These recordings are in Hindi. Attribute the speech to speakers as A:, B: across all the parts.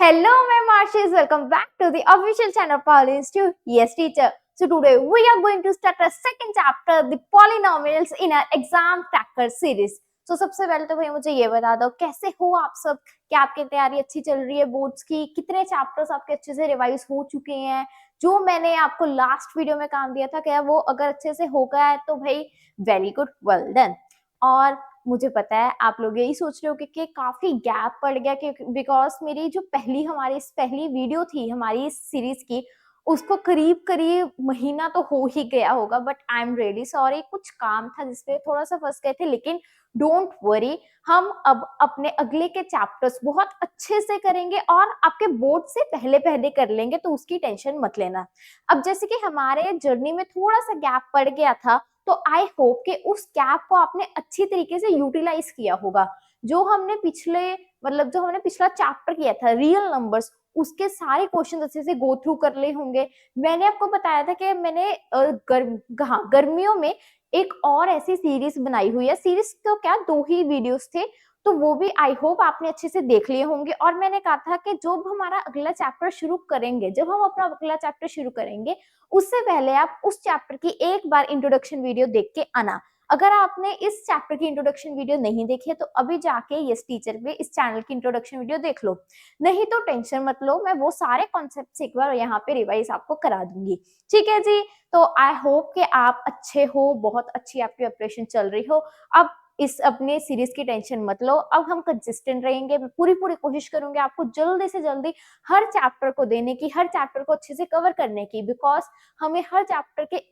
A: Hello, my Marshes. Welcome back to the official channel Pauline's to Yes Teacher. So today we are going to start a second chapter, the polynomials in our exam tracker series. So सबसे पहले तो भाई मुझे ये बता दो कैसे हो आप सब, क्या आपकी तैयारी अच्छी चल रही है बोर्ड्स की, कितने चैप्टर्स आपके अच्छे से रिवाइज हो चुके हैं, जो मैंने आपको लास्ट वीडियो में काम दिया था क्या वो अगर अच्छे से हो गया है तो भाई वेरी गुड, वेल डन। और मुझे पता है आप लोग यही सोच रहे हो कि काफी गैप पड़ गया कि बिकॉज मेरी जो पहली वीडियो थी हमारी इस सीरीज की उसको करीब करीब महीना तो हो ही गया होगा, but I am really sorry, कुछ काम था जिसपे थोड़ा सा फंस गए थे। लेकिन डोंट वरी, हम अब अपने अगले के चैप्टर्स बहुत अच्छे से करेंगे और आपके बोर्ड से पहले पहले कर लेंगे, तो उसकी टेंशन मत लेना। अब जैसे कि हमारे जर्नी में थोड़ा सा गैप पड़ गया था, तो आई होप कि उस गैप को आपने अच्छी तरीके से यूटिलाइज किया होगा। जो हमने पिछला चैप्टर किया था रियल नंबर्स, उसके सारे क्वेश्चन अच्छे से गो थ्रू कर ले होंगे। मैंने आपको बताया था कि मैंने गर्मियों में एक और ऐसी सीरीज बनाई हुई है। सीरीज तो क्या, 2 ही वीडियोस थे, तो वो भी आई होप आपने अच्छे से देख लिए होंगे। और मैंने कहा था कि जब हमारा अगला चैप्टर शुरू करेंगे, जब हम अपना अगला चैप्टर शुरू करेंगे उससे पहले आप उस चैप्टर की एक बार इंट्रोडक्शन वीडियो देख के आना। अगर आपने इस चैप्टर की इंट्रोडक्शन वीडियो नहीं देखी है तो अभी जाके यस टीचर पे इस चैनल की इंट्रोडक्शन वीडियो देख लो, नहीं तो टेंशन मत लो, मैं वो सारे कॉन्सेप्ट्स एक बार यहाँ पे रिवाइज आपको करा दूंगी। ठीक है जी, तो आई होप कि आप अच्छे हो, बहुत अच्छी आपकी ऑपरेशन चल रही हो। अब इस अपने सीरीज की टेंशन मत लो, अब हम कंसिस्टेंट रहेंगे। मैं पूरी कोशिश करूंगी आपको जल्दी से जल्दी हर चैप्टर को देने की, हर चैप्टर को अच्छे से कवर करने की, बिकॉज हमें हर चैप्टर के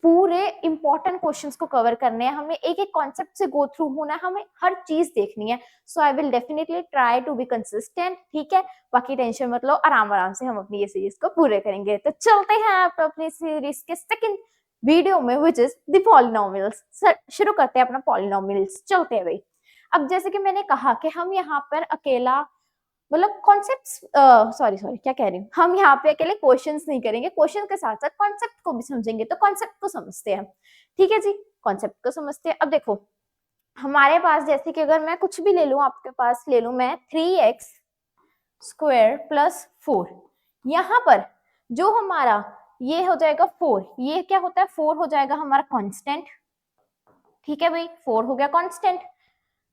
A: पूरे इंपॉर्टेंट क्वेश्चंस को कवर करने हैं, हमें एक एक कॉन्सेप्ट से गो थ्रू होना है, हमें हर चीज देखनी है। So I will definitely try to be consistent. ठीक है, बाकी टेंशन मत लो, आराम से हम अपनी ये सीरीज को पूरे करेंगे। तो चलते हैं आप अपनी सीरीज के सेकंड वीडियो में, विच इज द पॉलिनोमियल्स। शुरू करते हैं अपना पॉलिनोमियल्स, चलते हैं भाई। अब जैसे कि मैंने कहा कि हम यहाँ पर अकेला कॉन्सेप्ट्स सॉरी क्या कह रही हूँ, हम यहाँ पे अकेले क्वेश्चंस नहीं करेंगे, क्वेश्चन के साथ साथ कॉन्सेप्ट को भी समझेंगे। तो कॉन्सेप्ट को समझते हैं, ठीक है जी, कॉन्सेप्ट को समझते हैं। अब देखो हमारे पास, जैसे कि अगर मैं कुछ भी ले लूं, आपके पास ले लूं मैं 3x स्क्वायर प्लस 4, यहाँ पर जो हमारा ये हो जाएगा 4, ये क्या होता है 4 हो जाएगा हमारा कांस्टेंट। ठीक है भाई, 4 हो गया कांस्टेंट।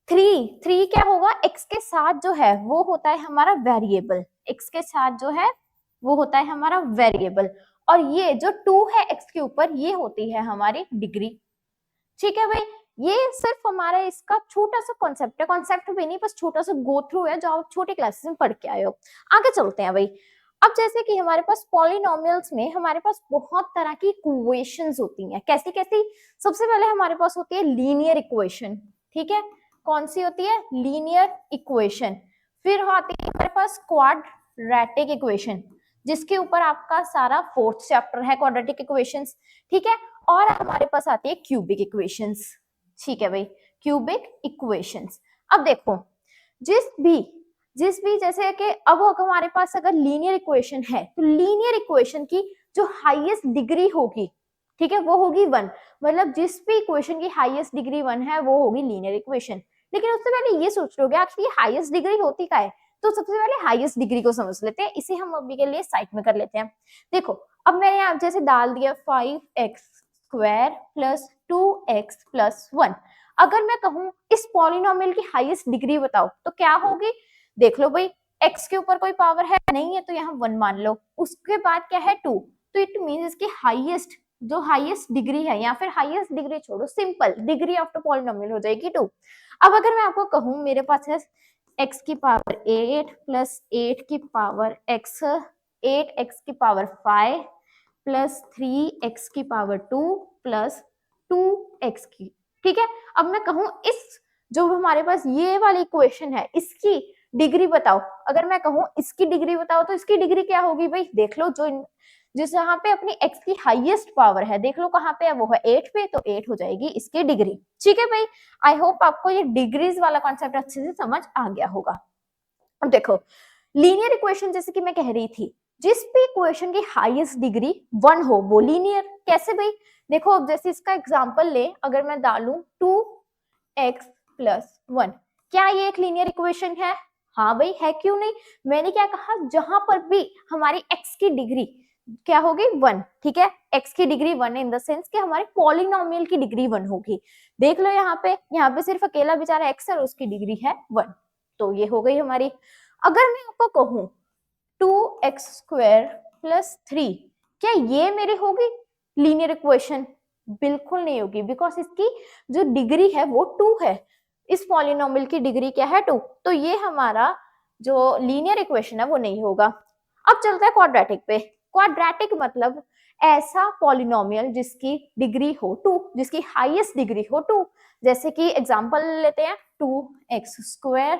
A: 3 क्या होगा, x के साथ जो है वो होता है हमारा वेरिएबल, x के साथ जो है वो होता है हमारा वेरिएबल। और ये जो 2 है x के ऊपर, ये होती है हमारी डिग्री। ठीक है भाई, ये सिर्फ हमारा इसका छोटा सा कॉन्सेप्ट है, कॉन्सेप्ट भी नहीं, बस छोटा सा गो थ्रू है जो आप छोटे क्लासेस में पढ़ के आए हो। आगे चलते हैं भाई। अब जैसे कि हमारे पास पॉलिनोमियल्स में हमारे पास बहुत तरह की इक्वेशंस होती हैं। कैसी कैसी, सबसे पहले हमारे पास होती है लीनियर इक्वेशन। ठीक है, कौन सी होती है, लीनियर इक्वेशन। फिर आती है हमारे पास क्वाड्रेटिक इक्वेशन, जिसके ऊपर आपका सारा 4th चैप्टर है, क्वाड्रेटिक इक्वेशंस। ठीक है, और हमारे पास आती है क्यूबिक इक्वेशंस। ठीक है भाई, क्यूबिक इक्वेशंस। अब देखो जिस भी जैसे कि अब हमारे पास अगर लीनियर इक्वेशन है तो लीनियर इक्वेशन की जो हाईएस्ट डिग्री होगी, ठीक है, वो होगी 1। मतलब जिस भी इक्वेशन की हाईएस्ट डिग्री 1 है वो होगी लीनियर इक्वेशन। लेकिन उससे पहले ये सोच लोगे आखिर ये हाईएस्ट डिग्री होती क्या है, तो सबसे पहले हाईएस्ट डिग्री को समझ लेते हैं। इसे हम अभी के लिए साइड में कर लेते हैं। देखो अब मैंने आप जैसे डाल दिया 5x square plus 2x plus 1। अगर मैं कहूं इस पॉलिनोमियल की हाईएस्ट डिग्री बताओ तो क्या होगी, देख लो भाई, x के ऊपर कोई पावर है नहीं है तो यहाँ 1 मान लो, उसके बाद क्या है 2, तो इट मीन इसकी हाईएस्ट डिग्री है, या फिर हाईएस्ट डिग्री छोड़ो, simple degree of the polynomial हो जाएगी 2। अब अगर मैं आपको कहूं मेरे पास है x की पावर 8 प्लस 8 की पावर x, 8x की पावर 5 प्लस 3x की पावर 2 प्लस 2x की। ठीक है, अब मैं कहूं इस जो हमारे पास ये वाली इक्वेशन है इसकी डिग्री बताओ, अगर मैं कहूं इसकी डिग्री बताओ तो इसकी डिग्री क्या होगी भाई, देख लो, जिस यहाँ पे अपनी x की हाईएस्ट पावर है, देख लो कहाँ पे है, वो है 8 पे, तो 8 हो जाएगी इसकी डिग्री। ठीक है भाई, आई होप आपको ये डिग्रीज वाला कॉन्सेप्ट अच्छे से समझ आ गया होगा। अब देखो लीनियर इक्वेशन, जैसे कि मैं कह रही थी, जिस भी इक्वेशन की हाईएस्ट डिग्री 1 हो वो लीनियर। कैसे भाई, देखो अब जैसे इसका एग्जांपल ले, अगर मैं डालूं 2x प्लस 1, क्या ये एक लीनियर इक्वेशन है, हाँ भाई है, क्यों नहीं। मैंने क्या कहा, जहां पर भी हमारी x की डिग्री क्या होगी 1, ठीक है, x की डिग्री 1 इन द सेंस कि हमारे पॉलिनोमियल की डिग्री 1 होगी। देख लो यहाँ पे सिर्फ अकेला बेचारा x है और उसकी डिग्री है 1, तो ये हो गई हमारी। अगर मैं आपको कहूं 2x² प्लस 3, क्या ये मेरी होगी लीनियर इक्वेशन? बिल्कुल नहीं होगी, बिकॉज इसकी जो डिग्री है वो 2 है, इस पॉलिनोमियल की डिग्री क्या है 2, तो ये हमारा जो लीनियर इक्वेशन है वो नहीं होगा। अब चलता है क्वाड्रेटिक पे। क्वाड्रेटिक मतलब ऐसा पॉलिनोमियल जिसकी डिग्री हो 2, जिसकी हाईएस्ट डिग्री हो 2। जैसे कि एग्जांपल लेते हैं 2x²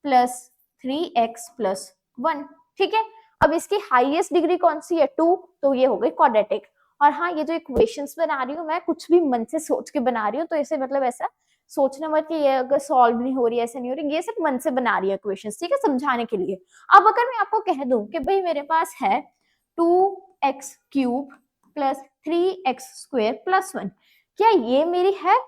A: प्लस 3x प्लस 1, ठीक है। अब इसकी हाईएस्ट डिग्री कौन सी है 2, तो ये हो गई क्वाड्रेटिक। और हाँ, ये जो इक्वेशंस बना रही हूँ मैं कुछ भी मन से सोच के बना रही हूँ, तो इसे मतलब ऐसा सोचना मत कि ये अगर सॉल्व नहीं हो रही है, ऐसा नहीं हो रही, ये सिर्फ मन से बना रही है इक्वेशंस, ठीक है, समझाने के लिए। अब अगर मैं आपको कह दूं कि भाई मेरे पास है 2x³ प्लस 3x² प्लस 1, क्या ये मेरी है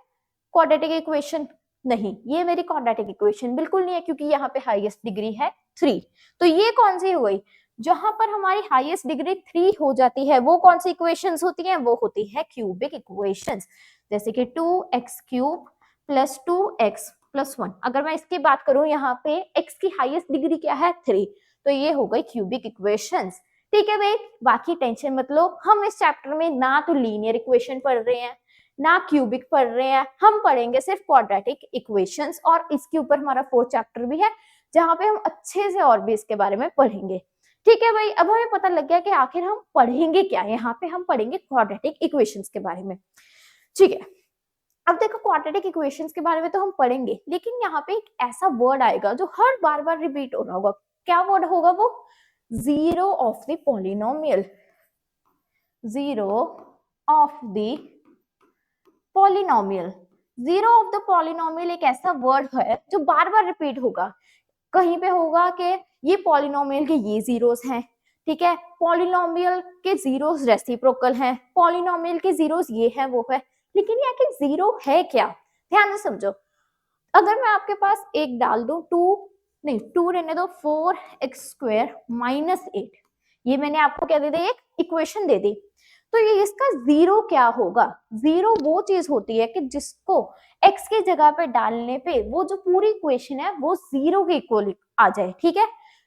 A: क्वाड्रेटिक इक्वेशन? नहीं, ये मेरी क्वाड्रेटिक इक्वेशन बिल्कुल नहीं है, क्योंकि यहाँ पे हाईएस्ट डिग्री है 3। तो ये कौन सी हो गई? जहां पर हमारी हाईएस्ट डिग्री 3 हो जाती है वो कौन सी इक्वेशंस होती हैं? वो होती है क्यूबिक इक्वेशंस। जैसे कि 2x³ प्लस 2x प्लस 1। अगर मैं इसकी बात करूं, यहाँ पे x की हाईएस्ट डिग्री क्या है 3, तो ये हो गई क्यूबिक इक्वेशंस। ठीक है भाई, बाकी टेंशन मत लो, हम इस चैप्टर में ना तो लीनियर इक्वेशन पढ़ रहे हैं ना क्यूबिक पढ़ रहे हैं, हम पढ़ेंगे सिर्फ क्वाड्रेटिक इक्वेशंस। और इसके ऊपर हमारा 4th चैप्टर भी है जहां पे हम अच्छे से और भी इसके बारे में पढ़ेंगे। ठीक है भाई, अब हमें पता लग गया कि आखिर हम पढ़ेंगे क्या। यहाँ पे हम पढ़ेंगे क्वाड्रेटिक इक्वेशंस के बारे में, ठीक है। अब देखो, क्वाड्रेटिक इक्वेशंस के बारे में तो हम पढ़ेंगे, लेकिन यहाँ पे एक ऐसा वर्ड आएगा जो हर बार बार रिपीट हो रहा होगा। क्या वर्ड होगा वो? Zero of the polynomial. Zero of the polynomial. Zero of the polynomial एक ऐसा वर्ड है जो बार बार रिपीट होगा। कहीं पे होगा कि ये पॉलिनोमियल के ये जीरोस हैं, ठीक है, पॉलिनोमियल के जीरोस रेसिप्रोकल हैं, पॉलिनोमियल के जीरोस ये हैं वो है, लेकिन ये आखिर जीरो है क्या? ध्यान से समझो। अगर मैं आपके पास एक डाल दूं, टू रहने दो, 4x² माइनस 8, ये मैंने आपको क्या दे दी? एक इक्वेशन दे दी। तो ये इसका जीरो क्या होगा? जीरो वो चीज होती है कि जिसको x की जगह पे डालने पे वो जो पूरी इक्वेशन है वो जीरो के इक्वल आ जाए, ठीक है।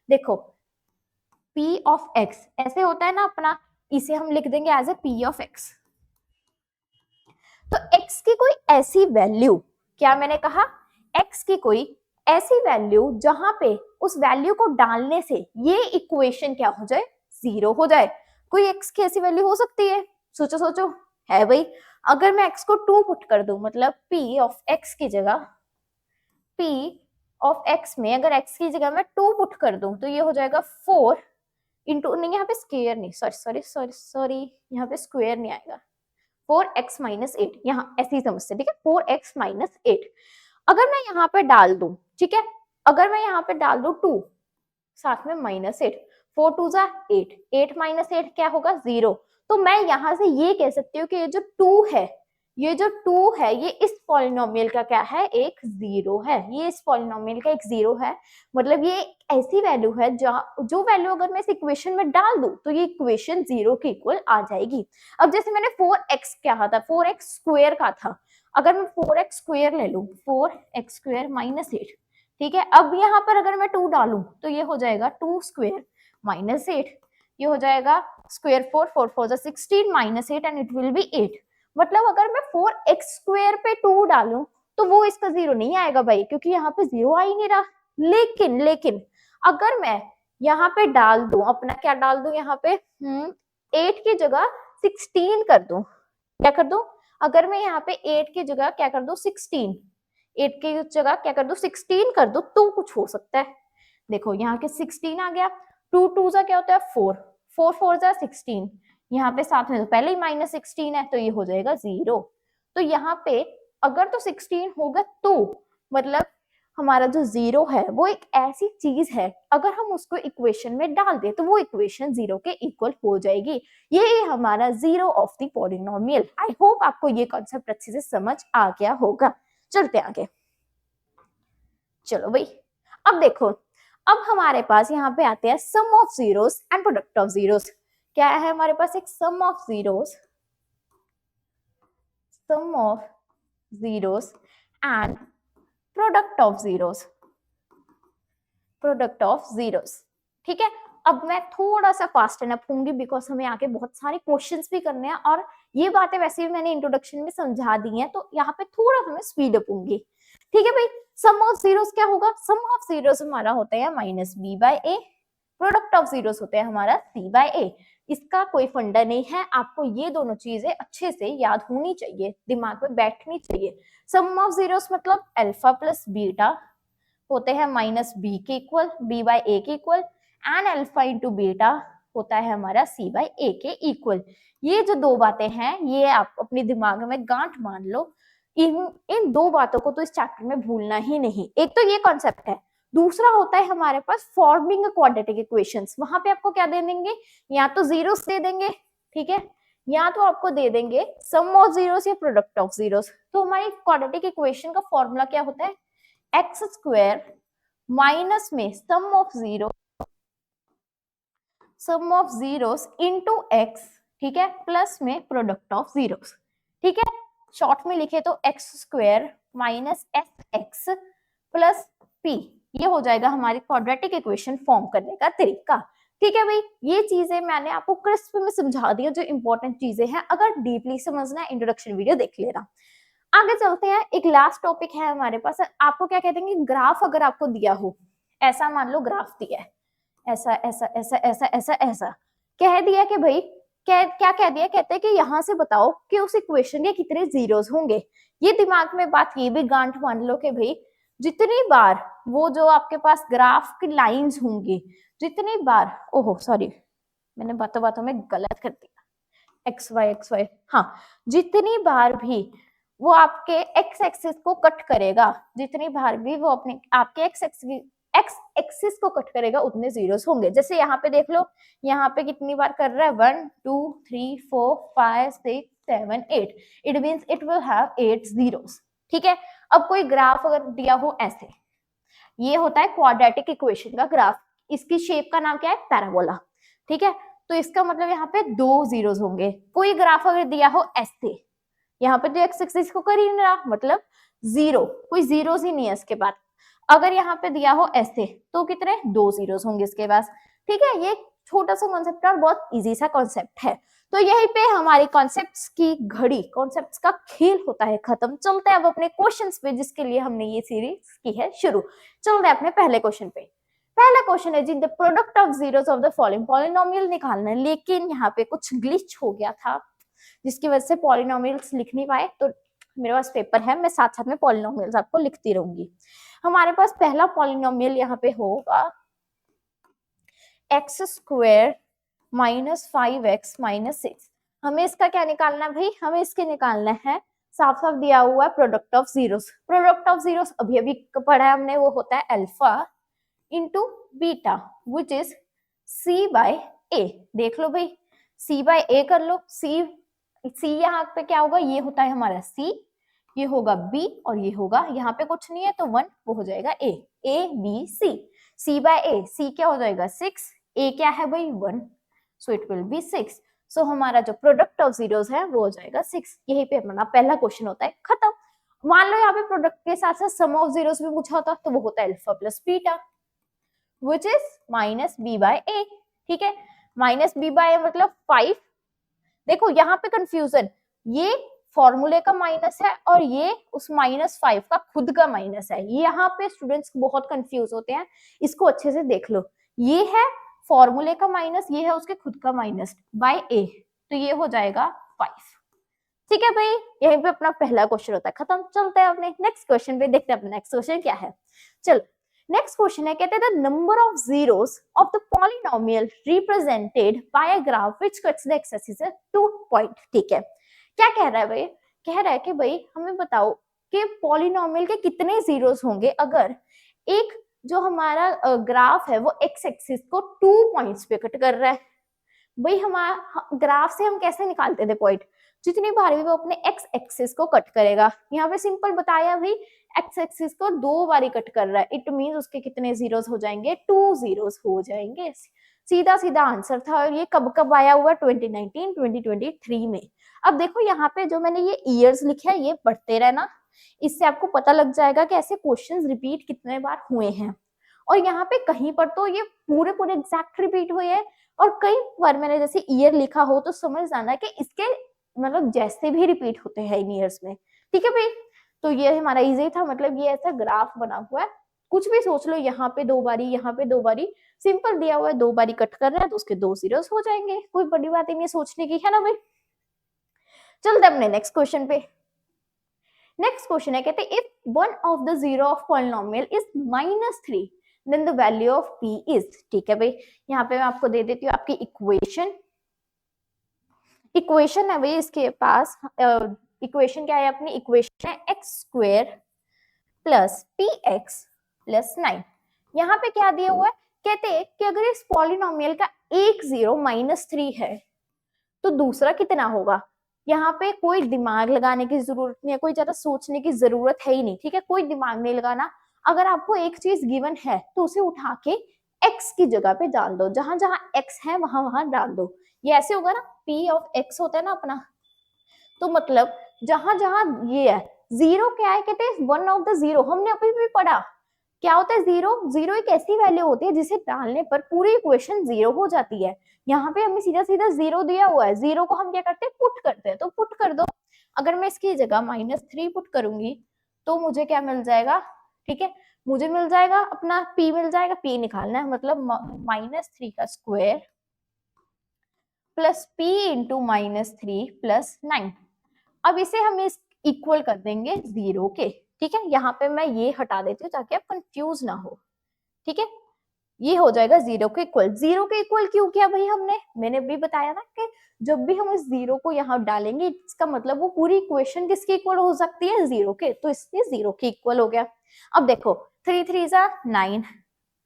A: देखो, p ऑफ x ऐसे होता है ना अपना, इसे हम लिख देंगे as a p of x। तो x की कोई ऐसी वैल्यू, क्या मैंने कहा? x की कोई ऐसी वैल्यू जहां पे उस वैल्यू को डालने से ये इक्वेशन क्या हो जाए? जीरो हो जाए। कोई x की ऐसी वैल्यू हो सकती है? सोचो सोचो, है भाई। अगर मैं x को 2 पुट कर दूं, मतलब p ऑफ x की जगह, p ऑफ x में अगर x की जगह मैं 2 पुट कर दूं तो ये हो जाएगा 4 इंटू, नहीं यहाँ पे स्क्वायर नहीं, सॉरी यहाँ पे स्क्वायर नहीं आएगा, 4x माइनस 8, यहाँ ऐसे ही समझते, ठीक है, 4x माइनस 8। अगर मैं यहाँ पे डाल दूं, ठीक है, अगर मैं यहाँ पे डाल दूं 2 साथ में माइनस 8, 4 2 जा 8, 8 माइनस 8 क्या होगा? 0। तो मैं यहां से ये कह सकती हूँ कि ये जो 2 है, ये जो 2 है ये इस पॉलिनोमियल का क्या है? एक जीरो है। ये इस पॉलिनोमियल का एक जीरो है, मतलब ये ऐसी वैल्यू है जो वैल्यू अगर मैं इस इक्वेशन में डाल दूं तो ये इक्वेशन जीरो के इक्वल आ जाएगी। अब जैसे मैंने 4x क्या था? 4x² का था। अगर मैं 4x² ले लूं, 4x² माइनस 8, ठीक है। अब यहाँ पर अगर मैं 2 डालूं तो ये हो जाएगा 2² माइनस 8, ये हो जाएगा स्क्वायर 4, 4 4 जा 16 minus 8 and it will B 8। मतलब अगर मैं 4x² पे 2 डालूं तो वो इसका जीरो नहीं आएगा भाई, क्योंकि यहाँ पे जीरो आ ही नहीं रहा। लेकिन अगर मैं यहाँ पे डाल दूं अपना, क्या डाल दूं यहाँ पे? 8 की जगह 16 कर दूं, क्या कर दूं? अगर मैं यहाँ पे 8 की जगह क्या कर दूं? 16, 8 की जगह क्या कर दूं? 16 कर दूं, तो कुछ हो सकता है। देखो यहाँ के 16 आ गया, 2 2 जा क्या होता है? 4, 4 4 जा 16, यहाँ पे साथ में तो पहले ही माइनस 16 है तो ये हो जाएगा 0। तो यहाँ पे अगर तो 16 होगा तो मतलब हमारा जो 0 है वो एक ऐसी चीज है, अगर हम उसको इक्वेशन में डाल दे तो वो इक्वेशन 0 के इक्वल हो जाएगी। ये हमारा zero of the polynomial. I hope आपको ये कॉन्सेप्ट अच्छे से समझ आ गया होगा। चलते आगे। चलो भाई, अब देखो, अब हमारे पास यहाँ पे आते हैं sum of zeros and product of zeros. क्या है हमारे पास? एक sum of zeros, sum of zeros and product of zeros, product of zeros. ठीक है, अब मैं थोड़ा सा फास्ट एंड अप होंगी बिकॉज हमें आगे बहुत सारे क्वेश्चंस भी करने हैं और ये बातें वैसे भी मैंने इंट्रोडक्शन में समझा दी हैं, तो यहाँ पे थोड़ा सा मैं स्पीड अप होंगी। ठीक है भाई, सम ऑफ जीरोस क्या होगा? सम ऑफ जीरोस हमारा होता है minus B by a, product of zeros होता है हमारा सी बाय ए। इसका कोई फंडा नहीं है, आपको ये दोनों चीजें अच्छे से याद होनी चाहिए, दिमाग में बैठनी चाहिए। सम ऑफ जीरोस मतलब अल्फा प्लस बीटा होते हैं माइनस बी के इक्वल, बी बाय ए के equal, and alpha into beta होता है हमारा सी बाय ए के इक्वल। ये जो दो बातें हैं ये आप अपने दिमाग में गांठ मान लो, इन दो बातों को तो इस चैप्टर में भूलना ही नहीं। एक तो ये कॉन्सेप्ट है, दूसरा होता है हमारे पास फॉर्मिंग क्वाड्रेटिक इक्वेशंस। वहां पे आपको क्या दे देंगे? या तो जीरोस दे देंगे, ठीक है, या तो आपको दे देंगे सम ऑफ जीरोस या प्रोडक्ट ऑफ जीरोस। तो हमारी क्वाड्रेटिक इक्वेशन का फॉर्मूला क्या होता है? एक्स स्क्वायर माइनस में sum of zero, sum of zeros into x, ठीक है, प्लस में प्रोडक्ट ऑफ जीरोस। ठीक है, शॉर्ट में लिखे तो x square minus S x plus P, ये हो जाएगा हमारी क्वाड्रेटिक इक्वेशन फॉर्म करने का तरीका। ठीक है भाई, ये चीजें मैंने आपको क्रिस्प में समझा दी, जो इंपॉर्टेंट चीजें हैं। अगर डीपली समझना है इंट्रोडक्शन वीडियो देख लेना। आगे चलते हैं, एक लास्ट टॉपिक है हमारे पास। आपको क्या कहते हैं? ग्राफ अगर आपको दिया हो, ऐसा मान लो ग्राफ दिया है, ऐसा ऐसा ऐसा ऐसा ऐसा ऐसा कह दिया कि भाई क्या कह दिया? कहते हैं कि यहाँ से बताओ कि उस इक्वेशन के कितने जीरोस होंगे। ये दिमाग में बात ये भी गांठ मान लो कि भाई जितनी बार वो जो आपके पास ग्राफ की लाइंस होंगी, जितनी बार, ओहो सॉरी मैंने बातों बातों में गलत कर दिया, एक्स वाई, हाँ, जितनी बार भी वो आपके एक्स एक्सिस को कट करेगा, जितनी बार भी वो अपने आपके एक्स एक्सिस को कट करेगा उतने जीरोस होंगे। जैसे यहाँ पे देख लो, यहाँ पे कितनी बार कर रहा है? 1 2 3 4 5 6 7 8, it means it will have 8 zeros. ठीक है, अब कोई ग्राफ अगर दिया हो ऐसे, ये होता है क्वाड्रेटिक इक्वेशन का ग्राफ, इसकी शेप का नाम क्या है? पैराबोला। ठीक है, तो इसका मतलब यहाँ पे 2 जीरोस होंगे। कोई ग्राफ अगर दिया हो ऐसे, यहाँ पे तो एक्स एक्सिस को कर ही नहीं रहा, मतलब जीरो, कोई जीरोस ही नहीं है इसके बाद। अगर यहाँ पे दिया हो ऐसे तो कितने? 2 जीरोस होंगे इसके पास। ठीक है, ये छोटा सा कॉन्सेप्ट और बहुत इजी सा कॉन्सेप्ट है। तो यहीं पे हमारी कॉन्सेप्ट्स की घड़ी, कॉन्सेप्ट्स का खेल होता है खत्म। चलते हैं अब अपने क्वेश्चंस पे, जिसके लिए हमने ये सीरीज की है शुरू। चलते हैं अपने पहले क्वेश्चन पे। पहला क्वेश्चन है जी, the product of zeros of the following polynomial निकालना है, लेकिन यहाँ पे कुछ ग्लिच हो गया था जिसकी वजह से पॉलिनोमियल्स लिख नहीं पाए। तो मेरे पास पेपर है, मैं साथ साथ में पॉलिनोमियल्स आपको लिखती रहूंगी। हमारे पास पहला पॉलिनोमियल यहाँ पे होगा x square minus 5x minus 6। हमें इसका क्या निकालना है भाई? हमें इसके निकालना है, साफ साफ दिया हुआ है, product of zeros. Product of zeros अभी अभी पढ़ा है हमने, वो होता है alpha into beta which is C by A. देख लो भाई, सी बाय ए कर लो। सी यहाँ पे क्या होगा? ये होता है हमारा सी, ये होगा बी और ये होगा, यहाँ पे कुछ नहीं है तो 1, वो हो जाएगा ए, A B C. C by ए, सी क्या हो जाएगा? 6, ए क्या है भाई? 1, सो इट विल बी 6। सो हमारा जो प्रोडक्ट ऑफ जीरोस है वो हो जाएगा 6। यही पे अपना पहला क्वेश्चन होता है खत्म। मान लो यहाँ पे प्रोडक्ट के साथ साथ सम ऑफ जीरोस भी पूछा होता तो वो होता है alpha plus beta which is minus B by A. ठीक है, माइनस बी बाय ए मतलब 5। देखो यहाँ पे कंफ्यूजन, ये फॉर्मूले का माइनस है और ये उस -5 का खुद का माइनस है। यहाँ पे स्टूडेंट्स बहुत कंफ्यूज होते हैं, इसको अच्छे से देख लो। ये है फॉर्मूले का माइनस, ये है उसके खुद का माइनस बाय ए, तो ये हो जाएगा 5। ठीक है भाई, यहीं पे अपना पहला क्वेश्चन होता है खत्म। चलते हैं अपने नेक्स्ट क्वेश्चन पे, देखते हैं अपना नेक्स्ट क्वेश्चन क्या है। चल नेक्स्ट क्वेश्चन है, कहते हैं the number of zeros of the polynomial represented by a graph which cuts the x axis at 2 point. ठीक है, क्या कह रहा है भाई? कह रहा है कि भाई हमें बताओ कि पॉलिनोमियल के कितने जीरोस होंगे अगर एक जो हमारा ग्राफ है वो एक्स एक्सिस को 2 पॉइंट्स पे कट कर रहा है। भाई हमारा ग्राफ से हम कैसे निकालते थे पॉइंट? जितनी बार भी वो अपने एक्स एक्सिस को कट करेगा। यहाँ पे सिंपल बताया भाई, एक्स एक्सिस को 2 बारी कट कर रहा है, इट मीन उसके कितने जीरोस हो जाएंगे, 2 जीरोस हो जाएंगे। सीधा सीधा आंसर था। और ये कब कब आया हुआ, 2019 2023 में। अब देखो यहाँ पे जो मैंने ये ईयर्स लिखे हैं, ये पढ़ते रहना, इससे आपको पता लग जाएगा कि ऐसे क्वेश्चंस रिपीट कितने बार हुए हैं। और यहाँ पे कहीं पर तो ये पूरे पूरे एग्जैक्ट रिपीट हुए हैं, और कई बार मैंने जैसे ईयर लिखा हो तो समझ जाना कि इसके मतलब जैसे भी रिपीट होते हैं इन ईयर्स में। ठीक है भाई, तो ये हमारा इजी था, मतलब ये ऐसा ग्राफ बना हुआ है, कुछ भी सोच लो, यहाँ पे 2 बारी, यहाँ पे 2 बारी, सिंपल दिया हुआ है, 2 बारी कट कर रहा है तो उसके 2 जीरोस हो जाएंगे, कोई बड़ी बात ही नहीं सोचने की, है ना भाई। चलते अपने नेक्स्ट क्वेश्चन पे। नेक्स्ट क्वेश्चन है, कहते if one of the zero of polynomial is -3 then the value of p is. ठीक है भाई, यहाँ पे मैं आपको दे देती हूँ आपकी इक्वेशन है भाई, इसके पास इक्वेशन क्या है अपनी, इक्वेशन है x² प्लस px प्लस 9। यहाँ पे क्या दिया हुआ है, कहते हैं कि अगर इस पॉलिनोमियल का एक जीरो -3 है तो दूसरा कितना होगा। यहाँ पे कोई दिमाग लगाने की जरूरत नहीं है, कोई ज्यादा सोचने की जरूरत है ही नहीं। ठीक है, कोई दिमाग नहीं लगाना। अगर आपको एक चीज गिवन है तो उसे उठा के x की जगह पे डाल दो, जहां जहां x है वहां वहां डाल दो। ये ऐसे होगा ना, p ऑफ x होता है ना अपना, तो मतलब जहां जहां ये है, जीरो क्या है, कहते हैं वन ऑफ द जीरो, हमने अभी भी पढ़ा क्या होता है जीरो। जीरो एक ऐसी वैल्यू होती है जिसे डालने पर पूरी इक्वेशन जीरो हो जाती है। यहाँ पे हमें सीधा सीधा जीरो दिया हुआ है, जीरो को हम क्या करते हैं, पुट करते हैं, तो पुट कर दो। अगर मैं इसकी जगह -3 पुट करूंगी तो मुझे क्या मिल जाएगा, ठीक है, मुझे मिल जाएगा अपना p मिल जाएगा, p निकालना है, मतलब -3 का square plus p into -3 plus 9। अब इसे हम इस इक्वल कर देंगे जीरो के। ठीक है, यहाँ पे मैं ये हटा देती हूँ ताकि आप कंफ्यूज ना हो। ठीक है, ये हो जाएगा जीरो के इक्वल। जीरो के इक्वल क्यों किया भाई हमने, मैंने भी बताया ना कि जब भी हम इस जीरो को यहाँ डालेंगे इसका मतलब वो पूरी इक्वेशन किसके इक्वल हो सकती है, जीरो के, तो इसलिए जीरो के इक्वल हो गया। अब देखो 3 3 जा 9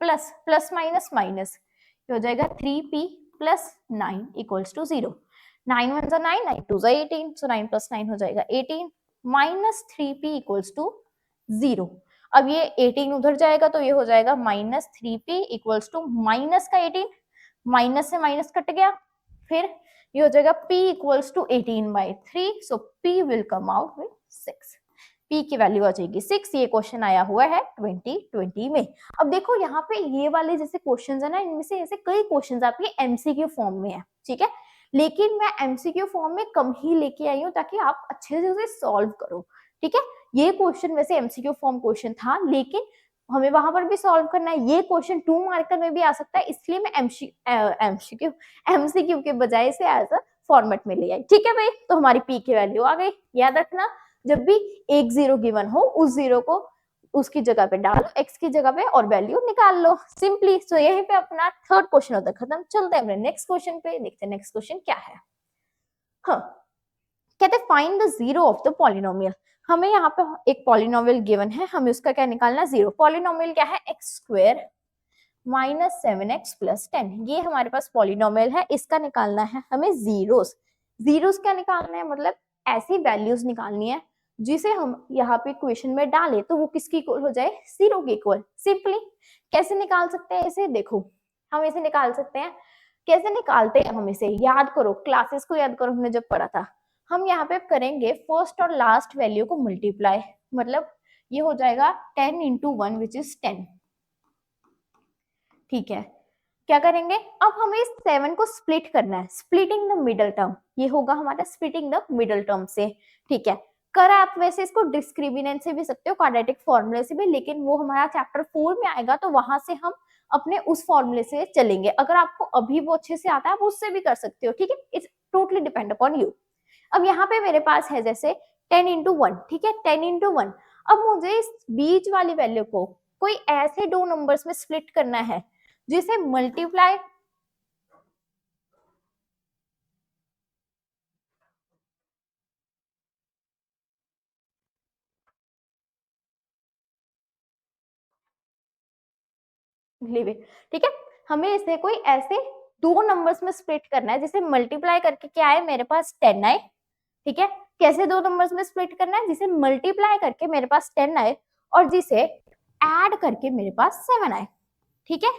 A: प्लस प्लस माइनस माइनस, ये हो जाएगा 3p प्लस 9 इक्वल्स टू 0। 9 1 जा 9, 9 2 जा 18, सो 9 प्लस 9 हो जाएगा 18, माइनस 3p इक्वल्स टू 0। अब ये 18 उधर जाएगा तो ये हो जाएगा -3p इक्वल्स टू माइनस का 18, माइनस से माइनस कट गया, फिर ये हो जाएगा p equals to 18/3, so p will come out with 6। p की वैल्यू आ जाएगी 6। ये क्वेश्चन आया हुआ है 2020 में। अब देखो यहाँ पे ये वाले जैसे क्वेश्चंस है ना, इनमें से ऐसे कई क्वेश्चंस आपके एमसीक्यू फॉर्म में है। ठीक है, लेकिन मैं एमसीक्यू फॉर्म में कम ही लेके आई हूँ ताकि आप अच्छे से उसे सॉल्व करो। ठीक है, ये क्वेश्चन वैसे एमसीक्यू फॉर्म क्वेश्चन था, लेकिन हमें वहां पर भी सॉल्व करना है। ये क्वेश्चन 2 मार्कर में भी आ सकता है, इसलिए मैं एमसीक्यू के बजाय इसे एज अ फॉर्मेट में ले आई। ठीक है भाई, तो हमारी पी की वैल्यू आ गई। याद रखना, जब भी एक जीरो गिवन हो उस जीरो को उसकी जगह पे डालो, एक्स की जगह पे, और वैल्यू निकाल लो सिंपली। सो यहीं पे अपना थर्ड क्वेश्चन होता है खत्म। चलते हैं अपने नेक्स्ट क्वेश्चन पे, देखते हैं नेक्स्ट क्वेश्चन क्या है। हाँ, कहते हैं find the zero of the polynomial. हमें यहाँ पे एक पॉलिनोमियल गिवन है, हमें उसका क्या निकालना है, जीरो। पॉलिनोमियल क्या है, x² माइनस 7x प्लस 10, ये हमारे पास पॉलिनोमियल है, इसका निकालना है हमें जीरोस। जीरोस क्या निकालना है, मतलब ऐसी वैल्यूज निकालनी है जिसे हम यहाँ पे इक्वेशन में डालें तो वो किसकी इक्वल हो जाए, जीरो की इक्वल। सिंपली कैसे निकाल सकते हैं इसे, देखो हम इसे निकाल सकते हैं, कैसे निकालते हैं हम इसे, याद करो, क्लासेस को याद करो, हमने जब पढ़ा था। हम यहाँ पे करेंगे फर्स्ट और लास्ट वैल्यू को मल्टीप्लाई, मतलब ये हो जाएगा 10 इंटू 1 विच इज 10। ठीक है, क्या करेंगे, अब हमें इस 7 को स्प्लिट करना है, स्प्लिटिंग द मिडल टर्म, ये होगा हमारा स्प्लिटिंग द मिडल टर्म से। ठीक है, कर आप वैसे इसको डिस्क्रिमिनेंट से भी सकते हो, क्वाड्रेटिक फॉर्मूले से भी, लेकिन वो हमारा चैप्टर 4 में आएगा तो वहां से हम अपने उस फॉर्मूले से चलेंगे। अगर आपको अभी वो अच्छे से आता है आप उससे भी कर सकते हो। ठीक है, it's totally depend upon you. अब यहाँ पे मेरे पास है जैसे 10 इंटू 1, ठीक है, 10 इंटू 1। अब मुझे इस बीच वाली वैल्यू को कोई ऐसे दो नंबर्स में स्प्लिट करना है जिसे मल्टीप्लाई ठीक है, हमें इसे कोई ऐसे दो नंबर्स में स्प्लिट करना है जिसे मल्टीप्लाई करके क्या है, मेरे पास 10 आए ठीक है, कैसे दो नंबर्स में स्प्लिट करना है, जिसे मल्टीप्लाई करके मेरे पास 10 आए और जिसे ऐड करके मेरे पास 7 आए। ठीक है,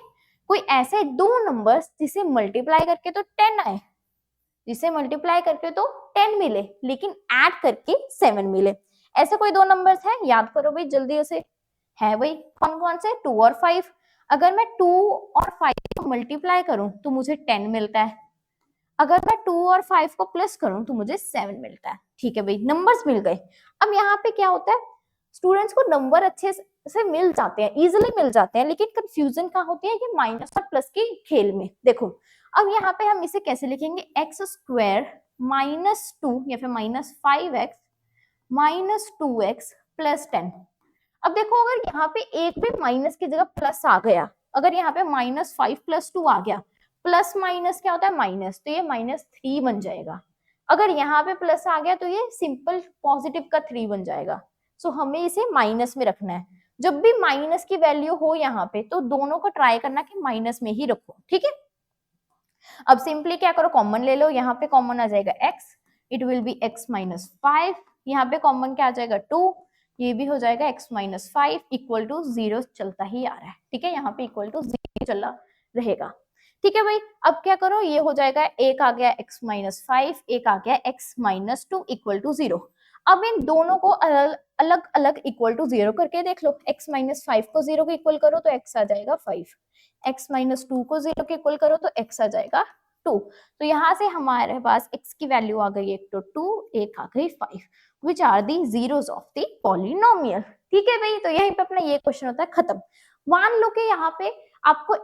A: कोई ऐसे दो नंबर्स जिसे मल्टीप्लाई करके तो 10 आए, जिसे मल्टीप्लाई करके तो 10 मिले लेकिन ऐड करके 7 मिले, ऐसे कोई दो नंबर्स हैं, याद करो भाई जल्दी से। है भाई, कौन कौन से, 2 और 5। अगर मैं 2 और 5 को मल्टीप्लाई करूं तो मुझे 10 मिलता है, अगर मैं 2 और 5 को प्लस करूं तो मुझे 7 मिलता है। ठीक है भाई, नंबर्स मिल गए। अब यहाँ पे क्या होता है, स्टूडेंट्स को नंबर अच्छे से मिल जाते हैं, इजिली मिल जाते हैं, लेकिन कंफ्यूजन कहाँ होती है, ये माइनस और प्लस के खेल में। देखो अब यहाँ पे हम इसे कैसे लिखेंगे, एक्स स्क्वायर माइनस 2 या फिर minus 5x minus 2x plus 10। अब देखो अगर यहाँ पे एक भी माइनस की जगह प्लस आ गया, अगर यहाँ पे माइनस 5 प्लस 2 आ गया, प्लस माइनस क्या होता है माइनस, तो ये माइनस 3 बन जाएगा। अगर यहाँ पे प्लस आ गया तो ये सिंपल पॉजिटिव का 3 बन जाएगा। सो हमें इसे माइनस में रखना है। जब भी माइनस की वैल्यू हो यहाँ पे तो दोनों को ट्राई करना कि माइनस में ही रखो। ठीक है, अब सिंपली क्या करो, कॉमन ले लो, यहाँ पे कॉमन आ जाएगा x, it will B x minus 5, यहाँ पे कॉमन क्या आ जाएगा 2, ये भी हो जाएगा x माइनस 5 इक्वल टू 0 चलता ही आ रहा है। ठीक है, यहाँ पे इक्वल टू 0 चला रहेगा। ठीक है भाई, अब क्या करो, ये हो जाएगा, एक आ गया x माइनस 5, एक आ गया x माइनस 2 इक्वल टू 0। अब इन दोनों को अलग अलग इक्वल टू 0 करके देख लो, x माइनस 5 को 0 के इक्वल करो तो x आ जाएगा 5, x माइनस 2 को 0 के इक्वल करो तो x आ जाएगा 2। तो यहाँ से हमारे पास x की वैल्यू आ गई, एक तो 2, एक आ गई 5, which are the zeros of the polynomial. ठीक है भाई, तो यहीं पे अपना ये क्वेश्चन होता है खत्म। मान लो कि यहाँ पे आपको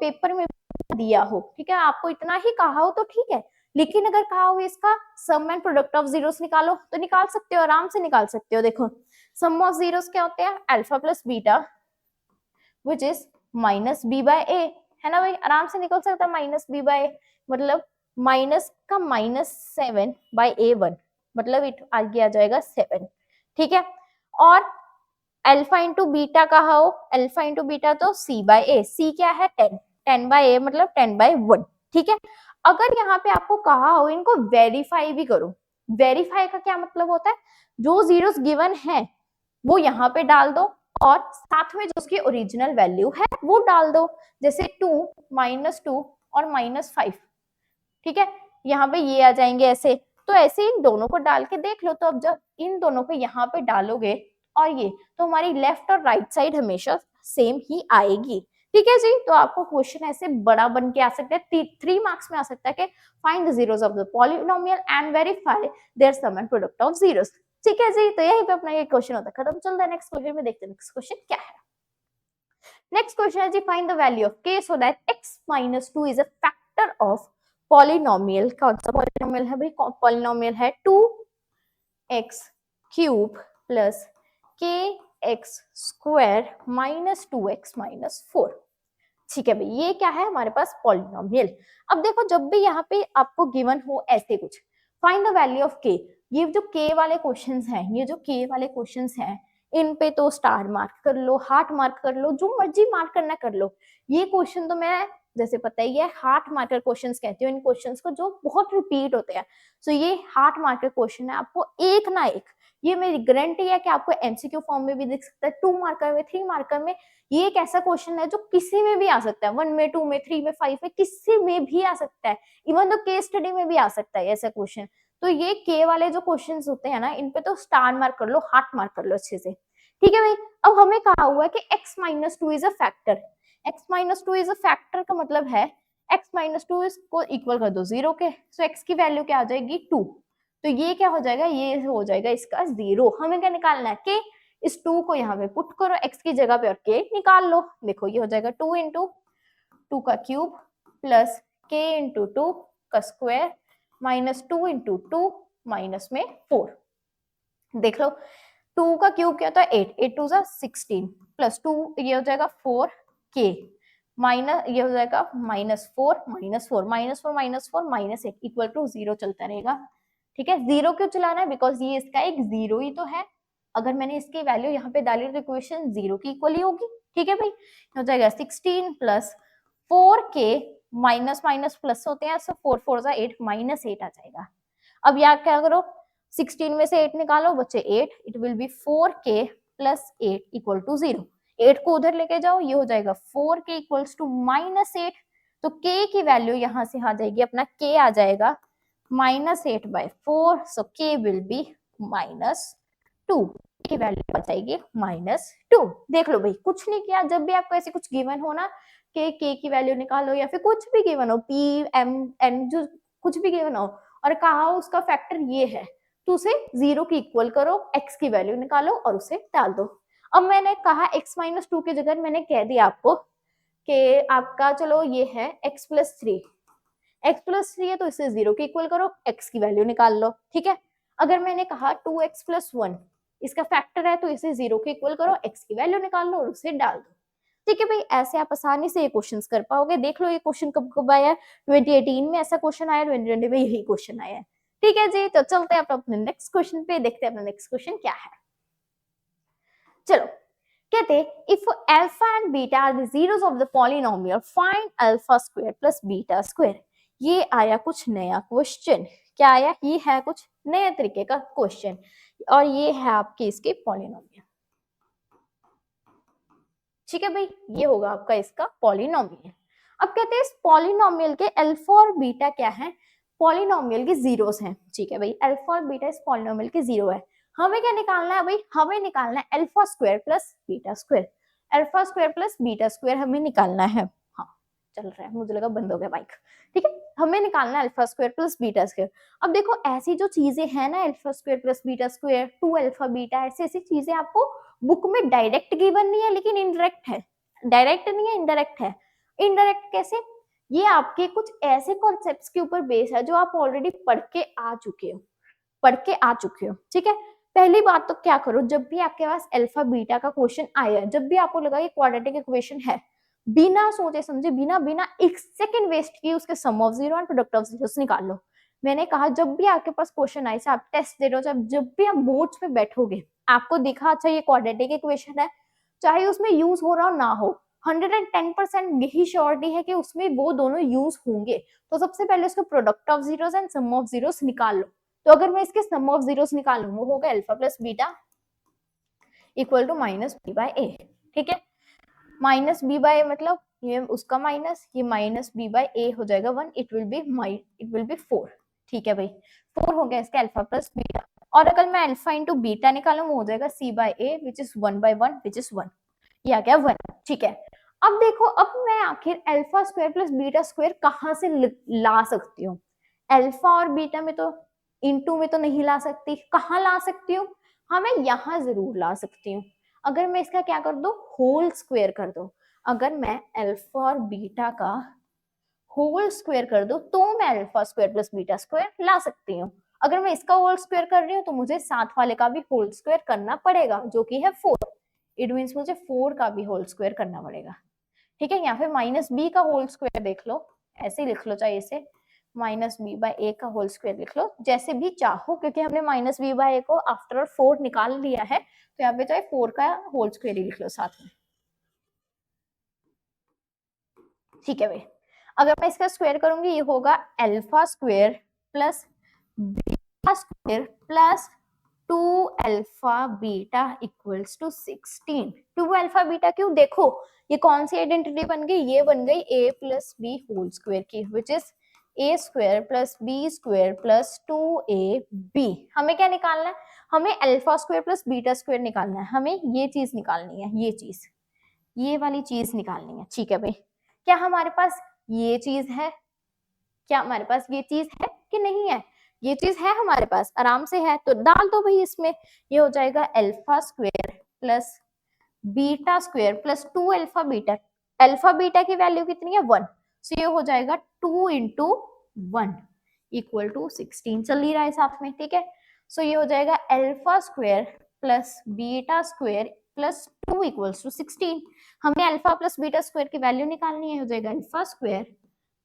A: पेपर में दिया हो, ठीक है, आपको इतना ही कहा हो तो ठीक है, लेकिन अगर कहा हो इसका सम एंड प्रोडक्ट ऑफ जीरोस निकालो तो निकाल सकते हो, आराम से निकाल सकते हो। देखो सम ऑफ जीरोस क्या होते हैं, alpha plus beta which is minus B by A, है ना भाई, आराम से निकल सकता है माइनस बी बाय ए, मतलब माइनस का माइनस 7 बाय ए 1, मतलब इट आगे आ जाएगा 7। ठीक है, और अल्फा इंटू बीटा कहा हो, अल्फा इंटू बीटा तो सी बाय ए, सी क्या है 10, 10 बाय ए मतलब 10 बाय 1। ठीक है, अगर यहाँ पे आपको कहा हो इनको वेरीफाई भी करो, वेरीफाई का क्या मतलब होता है, जो जीरोस गिवन है वो यहाँ पे डाल दो और साथ में जो उसकी ओरिजिनल वैल्यू है वो डाल दो, जैसे 2 माइनस 2 और माइनस 5। ठीक है, यहाँ पे ये आ जाएंगे ऐसे, तो ऐसे इन दोनों को डाल के देख लो। तो अब जब इन दोनों को यहाँ पे डालोगे और ये, तो हमारी लेफ्ट और राइट साइड हमेशा सेम ही आएगी। ठीक है जी, तो आपको क्वेश्चन ऐसे बड़ा बन के आ सकता है, 3 मार्क्स में आ सकता है कि find the zeros of the polynomial and verify their sum and product of zeros. ठीक है जी, तो यहीं पे अपना ये क्वेश्चन होता है खत्म। चलता है नेक्स्ट क्वेश्चन में, देखते हैं नेक्स्ट क्वेश्चन क्या है। नेक्स्ट क्वेश्चन है जी, find the value of k so that x minus 2 is a factor of polynomial। कौन सा पॉलिनोमियल है भाई, पॉलिनोमियल है 2x cube plus kx square minus 2x minus 4। ठीक है भाई, ये क्या है हमारे पास पॉलिनोमियल। अब देखो जब भी यहाँ पे आपको गिवन हो ऐसे कुछ, find the value of k, ये जो k वाले क्वेश्चंस हैं, ये जो k वाले क्वेश्चंस हैं, इन पे तो स्टार मार्क कर लो, हार्ट मार्क कर लो, जो मर्जी मार्क करना कर लो। ये क्वेश्चन तो मैं जैसे पता ही है हार्ट मार्कर क्वेश्चंस कहती हूँ इन क्वेश्चंस को, जो बहुत रिपीट होते हैं। सो ये हार्ट मार्कर क्वेश्चन है, आपको एक ना एक, ये मेरी गारंटी है कि आपको एमसीक्यू फॉर्म में भी दिख सकता है, 2 मार्कर में, 3 मार्कर में। ये एक ऐसा क्वेश्चन है जो किसी में भी आ सकता है, 1 में, 2 में, 3 में, 5 में, किसी में भी आ सकता है, इवन तो केस स्टडी में भी आ सकता है ऐसा क्वेश्चन। तो ये के वाले जो क्वेश्चंस होते हैं ना, इन पे तो स्टार मार्क कर लो, हार्ट मार्क कर लो अच्छे से। ठीक है भाई, अब हमें कहा हुआ है कि x minus 2 is a factor. x minus 2 is a factor का मतलब है x माइनस 2 को इक्वल कर दो 0 के, सो x की वैल्यू क्या आ जाएगी 2, तो ये क्या हो जाएगा, ये हो जाएगा इसका 0। हमें क्या निकालना है कि इस 2 को यहाँ पे पुट करो x की जगह पे और k निकाल लो। देखो ये हो जाएगा 2 इंटू 2 का क्यूब प्लस k इंटू 2 का स्क्वायर माइनस 2 इंटू 2 माइनस में 4। देख लो 2 का क्यूब क्या होता है 8, 8 टू 16 प्लस 2 ये हो जाएगा 4k माइनस ये हो जाएगा minus 4 minus 4 minus 4 minus 4 minus 8 equal to 0 चलता रहेगा। ठीक है, 0 क्यों चलाना है, बिकॉज ये इसका एक 0 ही तो है। अगर मैंने इसकी वैल्यू यहाँ पे डाली तो इक्वेशन 0 की इक्वल ही होगी। ठीक है भाई, हो जाएगा 16 plus 4k minus minus plus होते हैं, सो 4 4 8 माइनस 8 आ जाएगा। अब यहाँ क्या करो, 16 में से 8 निकालो बच्चे 8, it will be 4k plus 8 equal to 0। 8 को उधर लेके जाओ, ये हो जाएगा 4k इक्वल्स टू -8। तो k की वैल्यू यहां से आ जाएगी, अपना k आ जाएगा -8/4, सो k विल बी -2 की वैल्यू आ जाएगी -2। देख लो भाई, कुछ नहीं किया। जब भी आपको ऐसे कुछ गिवन हो ना कि k की वैल्यू निकालो या फिर कुछ भी गिवन हो, p m n जो कुछ भी गिवन हो और कहा उसका फैक्टर ये है, तो उसे 0 की इक्वल करो, x की वैल्यू निकालो और उसे डाल दो। अब मैंने कहा x - 2 की जगह मैंने कह दिया आपको कि आपका चलो ये है x + 3, x + 3 है तो इसे 0 की इक्वल करो, x की वैल्यू निकाल लो। ठीक है, अगर मैंने कहा 2x + 1 इसका फैक्टर है तो इसे 0 की इक्वल करो, x की वैल्यू निकाल लो और उसे डाल दो। ठीक है भाई, ऐसे आप आसानी से ये क्वेश्चंस कर पाओगे। देख लो ये क्वेश्चन कब कब आया है, 2018 में ऐसा क्वेश्चन आया, 2020 में यही क्वेश्चन आया है। ठीक है जी, तो चलते हैं अपने नेक्स्ट क्वेश्चन पे, देखते हैं अपना नेक्स्ट क्वेश्चन क्या है। चलो, कहते if alpha and beta are the zeros of the polynomial find alpha square plus beta square. ये आया कुछ नया क्वेश्चन। क्या आया? ये है कुछ नए तरीके का क्वेश्चन और ये है आपके इसके पॉलिनोमियल। ठीक है भाई, ये होगा आपका इसका पॉलिनोमियल। अब कहते हैं इस पॉलिनोमियल के अल्फा और बीटा क्या है? पॉलिनोमियल के जीरोस हैं। ठीक है भाई, अल्फा और बीटा इस पॉलिनोमियल के जीरो है। हमें क्या निकालना है भाई? हमें निकालना है alpha square plus beta square. Alpha square plus beta square हमें निकालना है। हाँ, चल रहा है, मुझे लगा बंद हो गया बाइक। ठीक है, हमें निकालना है alpha square plus beta square. अब देखो ऐसी जो चीजें हैं ना, alpha square plus beta square, 2 alpha beta, ऐसी ऐसी चीजें आपको बुक में डायरेक्ट गिवन नहीं है लेकिन इनडायरेक्ट है। डायरेक्ट नहीं है, इनडायरेक्ट है। इनडायरेक्ट कैसे? ये आपके कुछ ऐसे कॉन्सेप्ट्स के ऊपर बेस है जो आप ऑलरेडी पढ़ के आ चुके हो। ठीक है, पहली बात तो क्या करो, जब भी आपके पास अल्फा बीटा का क्वेश्चन आया, जब भी आपको लगा ये क्वाड्रेटिक इक्वेशन है, बिना सोचे समझे, बिना बिना एक सेकंड वेस्ट किए उसके sum of zero and product of zeros निकाल लो। मैंने कहा जब भी आपके पास क्वेश्चन आए, आप टेस्ट दे रहे हो, जब भी आप बोर्ड्स में बैठोगे, आपको दिखा अच्छा ये क्वाड्रेटिक इक्वेशन है, चाहे उसमें यूज हो रहा हो ना हो, 110% यही श्योरिटी है कि उसमें वो दोनों यूज होंगे। तो सबसे पहले उसका product of zeros and sum of zeros निकाल लो। तो अगर मैं इसके सम ऑफ जीरोस निकालूं, वो होगा alpha plus beta equal to -b/a। ठीक है, -b/a मतलब ये उसका माइनस, ये -b/a हो जाएगा 1, इट विल बी 4। ठीक है भाई, 4 हो गया इसका अल्फा प्लस बीटा। और अगर मैं अल्फा इंटू बीटा निकालूं, वो हो जाएगा c/a which is 1/1 which is 1। ये आ गया 1। ठीक है, अब देखो, अब मैं आखिर alpha square plus beta square कहां से ला सकती हूँ? अल्फा और बीटा में तो, इंटू में तो नहीं ला सकती, कहाँ ला सकती हूँ? हाँ, मैं यहाँ जरूर ला सकती हूँ। अगर मैं इसका क्या कर दो, होल स्क्वायर कर दो। अगर मैं अल्फा और बीटा का होल स्क्वायर कर दो तो मैं alpha square plus beta square ला सकती हूँ। अगर मैं इसका होल स्क्वायर कर रही हूँ तो मुझे साथ वाले का भी होल स्क्वायर करना पड़ेगा, जो कि है 4। इट मीन्स मुझे 4 का भी होल स्क्वायर करना पड़ेगा। ठीक है, या फिर -b का होल स्क्वायर देख लो, ऐसे ही लिख लो, चाहे इसे -b/a का होल स्क्वायर लिख लो, जैसे भी चाहो, क्योंकि हमने -b/a को आफ्टर 4 निकाल लिया है, तो यहाँ पे चाहे 4 का होल स्क्वायर ही लिख लो साथ में। ठीक है भाई, अगर मैं इसका स्क्वायर करूंगी, ये होगा alpha square plus beta square plus 2 alpha beta equals to 16। 2 alpha beta क्यों? देखो ये कौन सी आइडेंटिटी बन गई? ये बन गई a plus B whole square की, which is a square plus B square plus 2ab। हमें क्या निकालना है? हमें alpha square plus beta square निकालना है। हमें ये चीज निकालनी है, ये चीज, ये वाली चीज निकालनी है। ठीक है भाई, क्या हमारे पास ये चीज है? क्या हमारे पास ये चीज है कि नहीं है? ये चीज है हमारे पास, आराम से है, तो डाल दो भाई इसमें। ये हो जाएगा alpha square plus beta square plus 2 alpha beta. Alpha beta की वैल्यू कितनी है? 1। सो ये हो जाएगा 2 इंटू 1 इक्वल टू 16। चल ही रहा है साथ में। ठीक है, सो ये हो जाएगा alpha square plus beta square plus 2 equals to 16। हमें अल्फा प्लस बीटा स्क्वायर की वैल्यू निकालनी है, हो जाएगा alpha square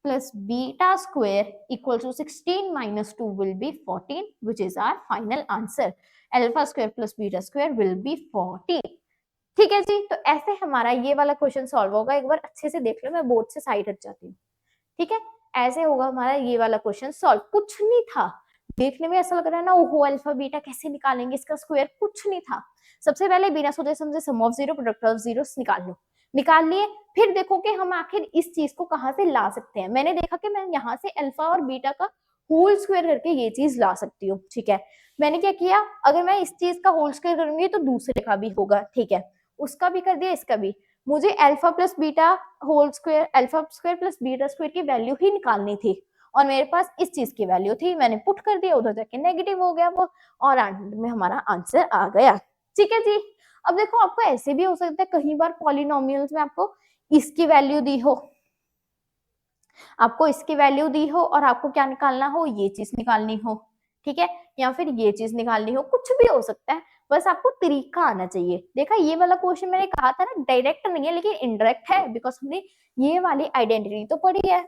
A: plus beta square equals to 16 minus 2 will be 14, which is our final answer. Alpha square plus beta square will be 14. ठीक है जी, तो ऐसे हमारा ये वाला क्वेश्चन सॉल्व होगा। एक बार अच्छे से देख लो, मैं बोर्ड से साइड हट जाती हूँ। ठीक है, ऐसे होगा हमारा ये वाला क्वेश्चन सॉल्व। कुछ नहीं था, देखने में ऐसा लग रहा है ना, ओहो अल्फा बीटा कैसे निकालेंगे, इसका स्क्वायर कुछ नहीं था। सबसे पहले बिना सोचे समझे sum of zero product of zeros निकाल लो, निकाल लिए, फिर देखो कि हम आखिर इस चीज को कहां से ला सकते हैं। मैंने देखा कि मैं यहाँ से अल्फा और बीटा का होल स्क्वायर करके ये चीज ला सकती हूँ, ठीक है। मैंने क्या किया, अगर मैं इस चीज का होल स्क्वायर करूंगी तो दूसरे का भी होगा, ठीक है, उसका भी कर दिया, इसका भी। मुझे alpha plus beta whole square, alpha square plus beta square की वैल्यू ही निकालनी थी, और मेरे पास इस चीज की वैल्यू थी, मैंने पुट कर दिया, उधर जाके नेगेटिव हो गया वो, और एंड में हमारा आंसर आ गया, ठीक है जी। अब देखो आपको ऐसे भी हो सकता है कई बार पॉलिनोमियल्स में आपको इसकी वैल्यू दी हो, आपको इसकी वैल्यू दी हो और आपको क्या निकालना हो, ये चीज निकालनी हो, ठीक है, या फिर ये चीज निकालनी हो, कुछ भी हो सकता है, बस आपको तरीका आना चाहिए। देखा ये वाला क्वेश्चन मैंने कहा था ना डायरेक्ट नहीं है लेकिन इनडायरेक्ट है, बिकॉज हमने ये वाली आइडेंटिटी तो पढ़ी है,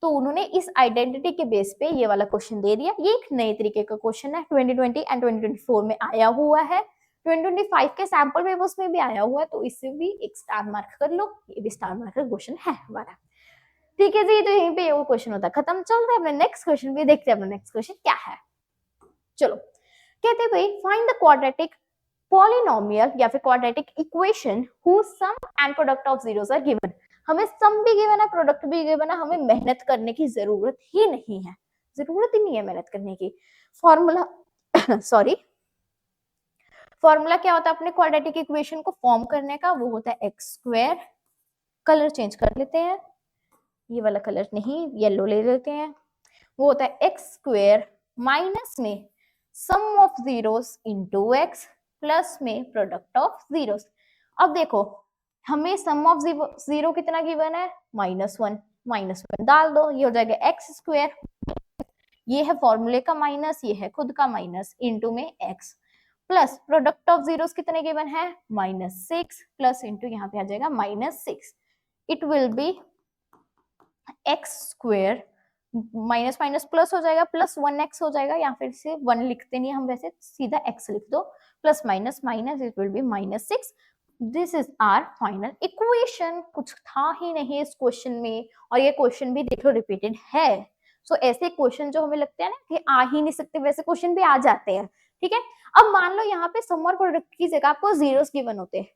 A: तो उन्होंने इस आइडेंटिटी के बेस पे ये वाला क्वेश्चन दे दिया। ये एक नए तरीके का क्वेश्चन है, 2020 एंड 2024 में आया हुआ है, 2025 के सैंपल पेपर्स में भी आया हुआ है, तो इससे भी एक स्टार मार्क कर लो, ये भी स्टार मार्क का क्वेश्चन है हमारा, ठीक है जी। तो यहीं पे वो क्वेश्चन होता है खत्म। चलते हैं अपने नेक्स्ट क्वेश्चन पे, देखते हैं अपना नेक्स्ट क्वेश्चन क्या है। चलो, कहते हैं भाई फाइंड द क्वाड्रेटिक पॉलिनोमियल या फिर quadratic equation whose sum and product of zeros are given। हमें सम भी गिवन है, प्रोडक्ट भी गिवन है, हमें मेहनत करने की जरूरत ही नहीं है, जरूरत ही नहीं है मेहनत करने की। फॉर्मूला सॉरी, फॉर्मूला क्या होता है अपने क्वाड्रेटिक इक्वेशन को फॉर्म करने का, वो होता है एक्स स्क्वायर, कलर चेंज कर लेते हैं, ये वाला कलर नहीं, येलो ले लेते हैं, वो होता है एक्स स्क्वायर माइनस में sum of zeros into x plus में प्रोडक्ट ऑफ जीरोस। अब देखो हमें सम ऑफ जीरो कितना गिवन है, -1, -1 डाल दो, ये हो जाएगा एक्स स्क्वायर, ये है फॉर्मूले का माइनस, ये है खुद का माइनस, इनटू में x plus product of zeros कितने गिवन है, -6 प्लस इनटू यहाँ पे आ जाएगा -6, it will B x square minus minus plus हो जाएगा, प्लस 1x हो जाएगा, या फिर से 1 लिखते नहीं हम, वैसे सीधा x लिख दो, plus minus minus it will be -6। This is our final equation. कुछ था ही नहीं इस क्वेश्चन में, और ये क्वेश्चन भी देख लो रिपीटेड है। सो ऐसे क्वेश्चन जो हमें लगते हैं ना कि आ ही नहीं सकते, वैसे क्वेश्चन भी आ जाते हैं, ठीक है। अब मान लो यहाँ पे सम और प्रोडक्ट की जगह आपको जीरोस गिवन होते हैं,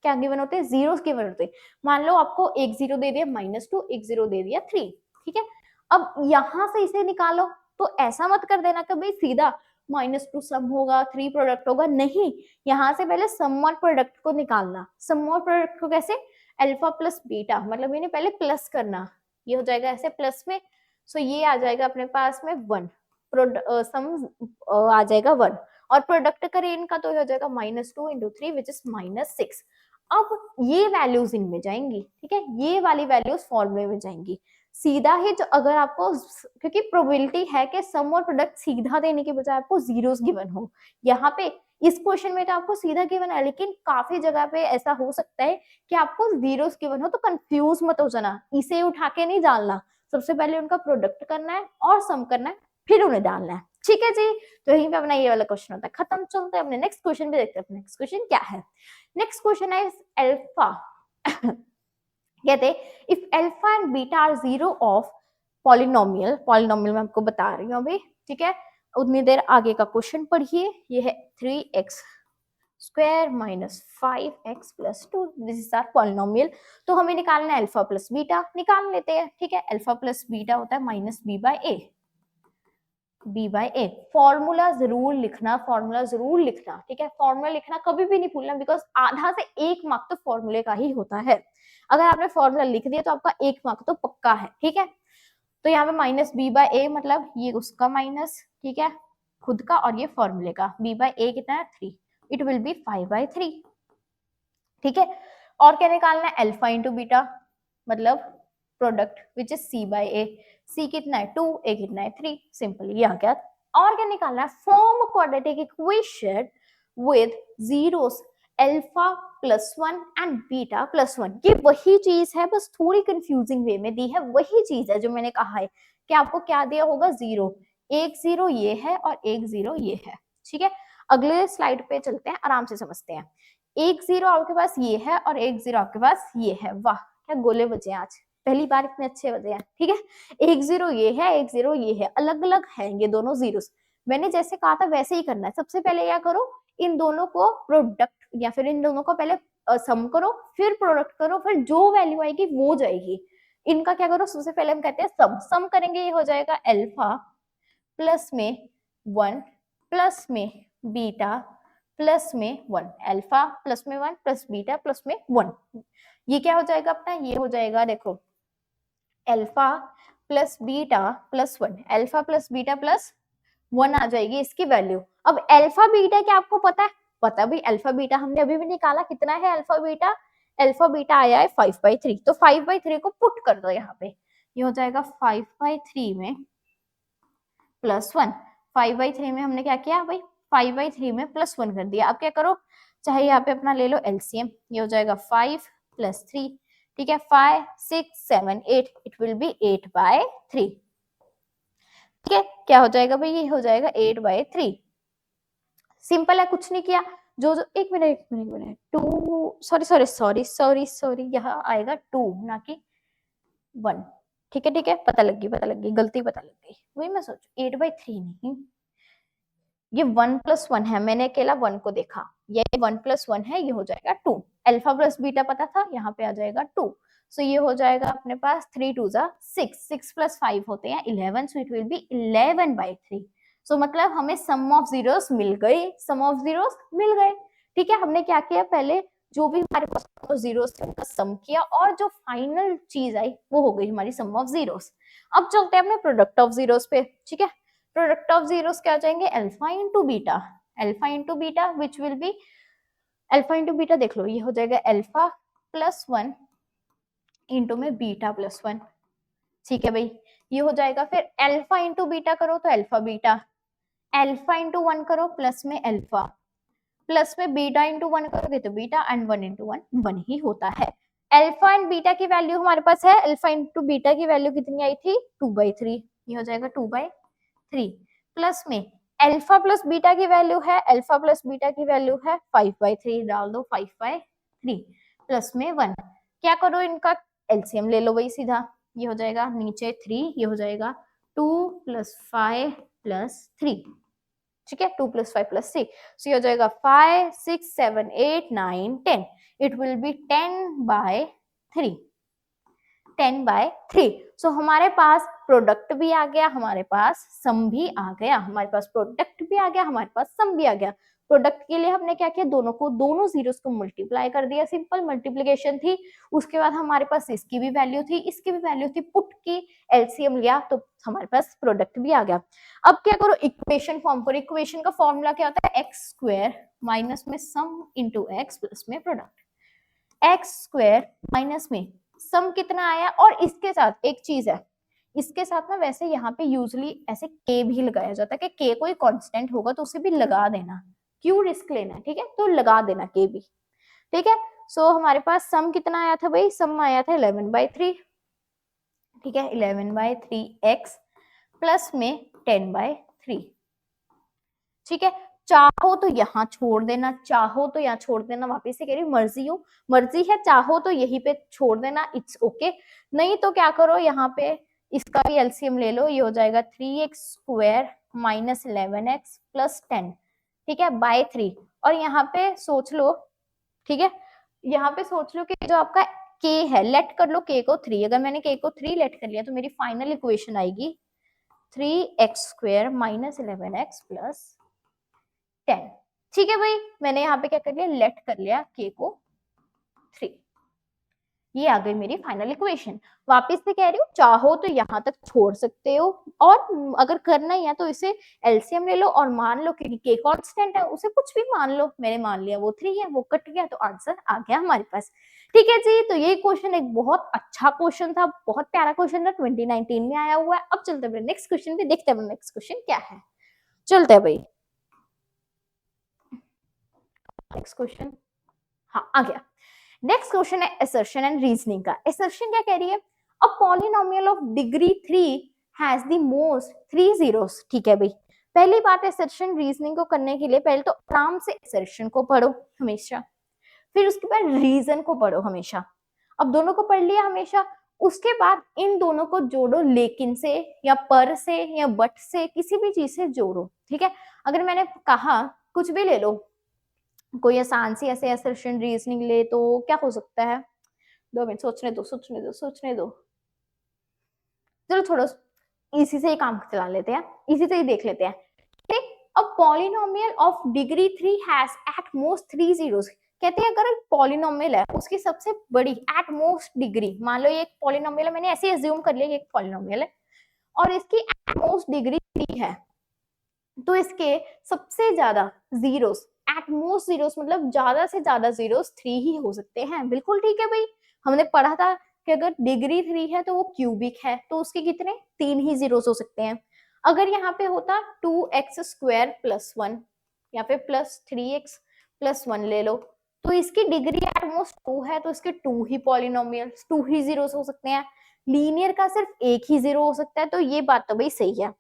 A: क्या गिवन होते हैं, जीरोस गिवन होते हैं। मान लो आपको एक जीरो दे दिया -2, एक जीरो दे दिया 3, ठीक है। अब यहां से इसे निकालो, तो ऐसा मत कर देना कि भाई सीधा -2 सम होगा 3 प्रोडक्ट होगा, नहीं, यहां से पहले सम और प्रोडक्ट को निकालना। सम और प्रोडक्ट को कैसे, अल्फा प्लस बीटा, मतलब इन्हें पहले प्लस करना, ये हो जाएगा ऐसे प्लस में, सो ये आ जाएगा अपने पास में 1, सम आ जाएगा 1, और प्रोडक्ट करें इनका तो हो जाएगा -2 इंटू 3 विच इज -6। अब ये वैल्यूज इनमें जाएंगी, ठीक है, ये वाली वैल्यूज फॉर्मूले में जाएंगी सीधा ही। जो अगर आपको, क्योंकि प्रोबेबिलिटी है कि सम और प्रोडक्ट सीधा देने के बजाय आपको जीरोस गिवन हो, यहाँ पे इस क्वेश्चन में तो आपको सीधा गिवन है, लेकिन काफी जगह पे ऐसा हो सकता है कि आपको जीरोस गिवन हो, तो कंफ्यूज मत हो जाना, इसे उठा के नहीं डालना, सबसे पहले उनका प्रोडक्ट करना है और सम करना है, फिर उन्हें डालना है, ठीक है जी। तो यहीं पे अपना ये वाला क्वेश्चन होता है खत्म। चलते हैं अपने नेक्स्ट क्वेश्चन पे, देखते हैं नेक्स्ट क्वेश्चन क्या है। नेक्स्ट क्वेश्चन है अल्फा कहते if alpha and beta are zero of polynomial, polynomial मैं आपको बता रही हूँ अभी, ठीक है, उतनी देर आगे का क्वेश्चन पढ़िए। ये है 3x square minus 5x plus 2, this is our polynomial. तो हमें निकालना है अल्फा प्लस बीटा, निकाल लेते हैं, ठीक है। अल्फा प्लस बीटा होता है -b/a, b/a। फॉर्मूला जरूर लिखना, फॉर्मूला जरूर लिखना, ठीक है, फॉर्मूला लिखना कभी भी नहीं भूलना, बिकॉज आधा से 1 मार्क तो फॉर्मूले का ही होता है। अगर आपने फॉर्मूला लिख दिया तो आपका 1 मार्क तो पक्का है, ठीक है। तो यहाँ पे -b/a मतलब ये उसका माइनस, ठीक है, खुद का, और ये फॉर्मूले का, b/a कितना है 3, इट विल बी 5/3, ठीक है। और क्या निकालना है, अल्फा इंटू बीटा मतलब product which is c/a, c कितना है 2, a कितना है 3, सिंपल, ये आ गया। और क्या निकालना है, form quadratic equation with zeros alpha +1 and beta +1। ये वही चीज है, बस थोड़ी कंफ्यूजिंग वे में दी है, वही चीज है जो मैंने कहा है कि आपको क्या दिया होगा, जीरो, एक जीरो ये है और एक जीरो ये है, ठीक है। अगले स्लाइड पे चलते हैं, आराम से समझते हैं। एक जीरो आपके पास ये है और एक जीरो आपके पास ये है, वाह क्या गोले बचे आज, पहली बार इतने अच्छे बजे हैं, ठीक है। एक जीरो ये है, एक जीरो ये है, अलग अलग है ये दोनों जीरोस, मैंने जैसे कहा था वैसे ही करना है। सबसे पहले क्या करो, इन दोनों को प्रोडक्ट या फिर इन दोनों को पहले सम करो, फिर प्रोडक्ट करो, फिर जो वैल्यू आएगी वो जाएगी। इनका क्या करो, सबसे पहले हम कहते हैं सम। सम करेंगे, ये हो जाएगा अल्फा प्लस में 1 प्लस में बीटा प्लस में 1, अल्फा प्लस में 1 प्लस बीटा प्लस में 1। ये क्या हो जाएगा अपना, ये हो जाएगा देखो alpha plus beta plus 1, alpha plus beta plus 1 आ जाएगी इसकी वैल्यू। अब अल्फा बीटा क्या आपको पता है, पता भी, अल्फा बीटा हमने अभी भी निकाला, कितना है अल्फा बीटा, अल्फा बीटा आया है 5/3। तो 5/3 को पुट कर दो यहाँ पे, ये हो जाएगा 5/3 में प्लस 1। 5/3 में हमने क्या किया भाई, 5/3 में प्लस 1 कर दिया। अब क्या करो, चाहे यहाँ पे अपना ले लो एलसीएम, ये हो जाएगा 5 प्लस 3, ठीक है 5 6 7 8, इट विल बी 8/3। ठीक है, क्या हो जाएगा भाई, ये हो जाएगा 8/3। सिंपल है, कुछ नहीं किया। जो जो एक मिनट 2 सॉरी यहाँ आएगा 2 ना कि 1। ठीक है, पता लग गई, गलती पता लग गई। वही मैं सोचू 8/3 नहीं, ये 1 + 1 है, मैंने अकेला 1 को देखा, ये 1 + 1 है, ये हो जाएगा 2। अल्फा प्लस बीटा पता था, यहाँ पे आ जाएगा 2। सो ये हो जाएगा अपने पास 3 2 6, 6 + 5 होते हैं 11, सो इट विल बी 11/3। सो मतलब हमें सम ऑफ जीरोस मिल गए, सम ऑफ जीरोस मिल गए। ठीक है, हमने क्या किया, पहले जो भी हमारे पास जीरोस थे उनका सम किया, और जो फाइनल चीज आई वो हो गई हमारी सम ऑफ जीरोस। अब चलते हैं अपने प्रोडक्ट ऑफ जीरोस पे। ठीक है, प्रोडक्ट ऑफ जीरोस क्या जाएंगे, alpha into beta which will be alpha into beta, देख लो ये हो जाएगा अल्फा प्लस 1 इंटू में बीटा प्लस 1। ठीक है भाई, ये हो जाएगा। फिर अल्फा इंटू बीटा करो तो अल्फा बीटा, अल्फा इंटू 1 करो प्लस में अल्फा, प्लस में बीटा इंटू 1 करोगे तो बीटा, एंड 1 इंटू 1 1 ही होता है। अल्फा एंड बीटा की वैल्यू हमारे पास है, अल्फा इंटू बीटा की वैल्यू कितनी आई थी 2/3, ये हो जाएगा 2/3। प्लस में अल्फा प्लस बीटा की वैल्यू है, अल्फा प्लस बीटा की वैल्यू है 5/3, डाल दो 5/3 प्लस में 1। क्या करो, इनका एलसीएम ले लो वही सीधा, ये हो जाएगा नीचे 3, ये हो जाएगा 2 + 5 + 3। ठीक है, 2 + 5 + 3, सो ये हो जाएगा 5 6 7 8 9 10, इट विल बी 10/3, 10/3। सो हमारे पास प्रोडक्ट भी आ गया, हमारे पास सम भी आ गया, हमारे पास प्रोडक्ट भी आ गया, हमारे पास सम भी आ गया। प्रोडक्ट के लिए हमने क्या किया, दोनों जीरोस को मल्टीप्लाई कर दिया, सिंपल मल्टीप्लिकेशन थी। उसके बाद हमारे पास इसकी भी वैल्यू थी, इसकी भी वैल्यू थी, पुट की एलसीएम लिया तो हमारे पास प्रोडक्ट भी आ गया। अब क्या करो, इक्वेशन फॉर्म करो। इक्वेशन का फॉर्मूला क्या होता है, x² माइनस में सम इंटू x प्लस में प्रोडक्ट। x² माइनस में सम कितना आया, और इसके साथ एक चीज है, इसके साथ ना वैसे यहाँ पे यूजली ऐसे k भी लगाया जाता है कि k कोई कांस्टेंट होगा तो उसे भी लगा देना, क्यों रिस्क लेना है। ठीक है, तो लगा देना k भी। ठीक है, सो हमारे पास सम कितना आया था भाई, सम आया था 11/3। ठीक है, 11/3x प्लस में 10/3। ठीक है, चाहो तो यहाँ छोड़ देना, चाहो तो यहाँ छोड़ देना, वापस से कह रही हूँ मर्जी है, चाहो तो यहीं पे छोड़ देना, इट्स ओके। नहीं तो क्या करो, यहाँ पे इसका भी एलसीएम ले लो, ये हो जाएगा 3x² माइनस 11x प्लस 10। ठीक है, बाय 3। और यहाँ पे सोच लो, ठीक है, यहाँ पे सोच लो कि जो आपका k है, लेट कर लो k को 3। अगर मैंने k को 3 लेट कर लिया तो मेरी फाइनल इक्वेशन आएगी 3x² माइनस 11x प्लस 10। ठीक है भाई, मैंने यहाँ पे क्या कर लिया, लेट कर लिया k को 3। ये आ गई मेरी फाइनल इक्वेशन। वापस से कह रही हूँ, चाहो तो यहाँ तक छोड़ सकते हो, और अगर करना ही है तो इसे एलसीएम ले लो, और मान लो कि k कांस्टेंट है, उसे कुछ भी मान लो, मैंने मान लिया वो 3 है, वो कट गया तो आंसर आ गया हमारे पास। ठीक है जी, तो ये क्वेश्चन एक बहुत अच्छा क्वेश्चन था, बहुत प्यारा क्वेश्चन था, 2019 में आया हुआ है। अब चलते हैं नेक्स्ट क्वेश्चन पे, देखते हैं नेक्स्ट क्वेश्चन क्या है। चलते हैं भाई नेक्स्ट क्वेश्चन, हाँ आ गया। नेक्स्ट क्वेश्चन है असर्शन एंड रीजनिंग का। असर्शन क्या कह रही है, a polynomial of degree 3 has the most 3 zeros। ठीक है भाई, पहली बात असर्शन रीजनिंग को करने के लिए पहले तो आराम से असर्शन को पढ़ो हमेशा, फिर उसके बाद रीजन को पढ़ो हमेशा। अब दोनों को पढ़ लिया हमेशा, उसके बाद इन दोनों को जोड़ो लेकिन से या पर से या बट से, किसी भी चीज से जोड़ो, ठीक है। अगर मैंने कहा कुछ भी ले लो, कोई आसान सी ऐसे असर्शन रीजनिंग ले तो क्या हो सकता है, 2 मिनट सोचने दो। चलो छोड़ो, इसी से ही काम चला लेते हैं, इसी से ही देख लेते हैं। ठीक, a polynomial of degree 3 has at most 3 zeros। कहते हैं अगर एक पॉलिनोमियल है उसकी सबसे बड़ी एट मोस्ट डिग्री, मान लो ये एक पॉलिनोमियल है, मैंने ऐसे एज्यूम कर लिया ये एक पॉलिनोमियल है और इसकी एट मोस्ट डिग्री 3 है, तो इसके सबसे ज्यादा जीरोस, एट मोस्ट जीरोस मतलब ज्यादा से ज्यादा जीरोस 3 ही हो सकते हैं। बिल्कुल ठीक है भाई, हमने पढ़ा था कि अगर डिग्री 3 है तो वो क्यूबिक है, तो उसके कितने 3 ही जीरोस हो सकते हैं। अगर यहाँ पे होता 2x² + 1 या फिर +3x + 1 ले लो, तो इसकी डिग्री एट मोस्ट 2 है, तो इसके 2 ही पॉलिनोमियल 2 ही जीरोस हो सकते हैं। लीनियर का सिर्फ एक ही जीरो हो सकता है, तो ये बात तो भाई सही है।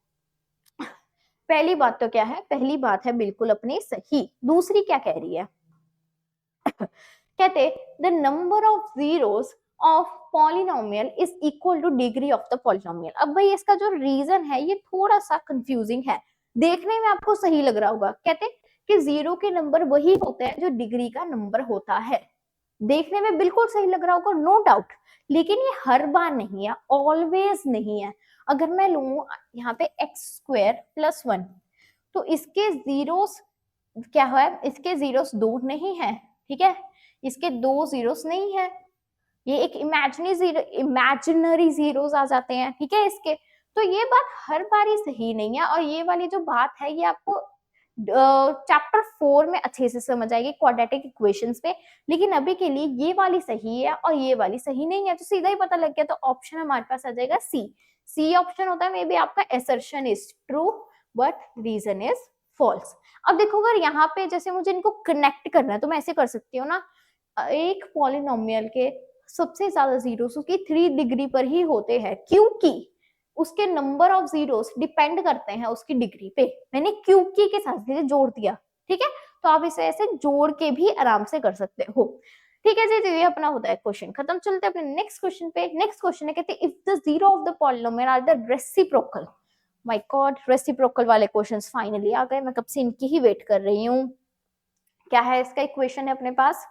A: पहली बात तो क्या है, पहली बात है बिल्कुल अपनी सही। दूसरी क्या कह रही है कहते the number of zeros of polynomial is equal two degree of the polynomial. अब भाई इसका जो रीजन है ये थोड़ा सा कंफ्यूजिंग है, देखने में आपको सही लग रहा होगा। कहते कि जीरो के नंबर वही होते हैं जो डिग्री का नंबर होता है, देखने में बिल्कुल सही लग रहा होगा, नो डाउट, लेकिन ये हर बार नहीं है, ऑलवेज नहीं है। अगर मैं लूं यहाँ पे x² + 1, तो इसके जीरोस क्या है, इसके जीरोस 2 नहीं है, ठीक है, इसके 2 जीरोस नहीं है, ये एक इमेजिनरी जीरोस आ जाते हैं, ठीक है इसके। तो ये बात हर बार ही सही नहीं है, और ये वाली जो बात है ये आपको चैप्टर 4 में अच्छे से समझ आएगी क्वाड्रेटिक इक्वेशंस पे, लेकिन अभी के लिए ये वाली सही है और ये वाली सही नहीं है, तो सीधा ही पता लग गया। तो ऑप्शन हमारे पास आ जाएगा सी ऑप्शन होता है मे बी आपका assertion is true but reason is false. अब देखो अगर यहाँ पे जैसे मुझे इनको कनेक्ट करना है तो मैं ऐसे कर सकती हूँ ना, एक पॉलिनोमियल के सबसे ज्यादा जीरोस उसकी 3 डिग्री पर ही होते हैं, क्योंकि उसके नंबर ऑफ जीरोस डिपेंड करते हैं उसकी डिग्री पे। मैंने क्योंकि के साथ जोड़ दिया, ठीक है, तो आप इसे ऐसे जोड़ के भी आराम से कर सकते हो। ठीक है जी, तो ये अपना होता है क्वेश्चन खत्म। चलते हैं अपने नेक्स्ट क्वेश्चन पे। नेक्स्ट क्वेश्चन है कहते हैं if the zero of the polynomial are the reciprocal. My God, reciprocal वाले क्वेश्चंस फाइनली आ गए, मैं कब से इनकी ही वेट कर रही हूँ। क्या है इसका इक्वेशन है अपने पास,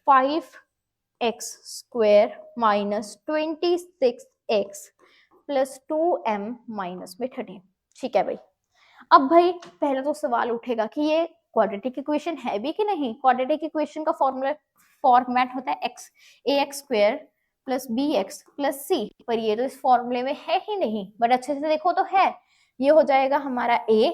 A: 5x² - 26x + 2m - 13। ठीक है भाई, अब भाई पहले तो सवाल उठेगा कि ये क्वाड्रेटिक इक्वेशन है भी कि नहीं। क्वाड्रेटिक इक्वेशन का फॉर्मेट होता है ax² + bx + c, पर ये तो इस फॉर्मूले में है ही नहीं, बट अच्छे से देखो तो है। ये हो जाएगा हमारा a,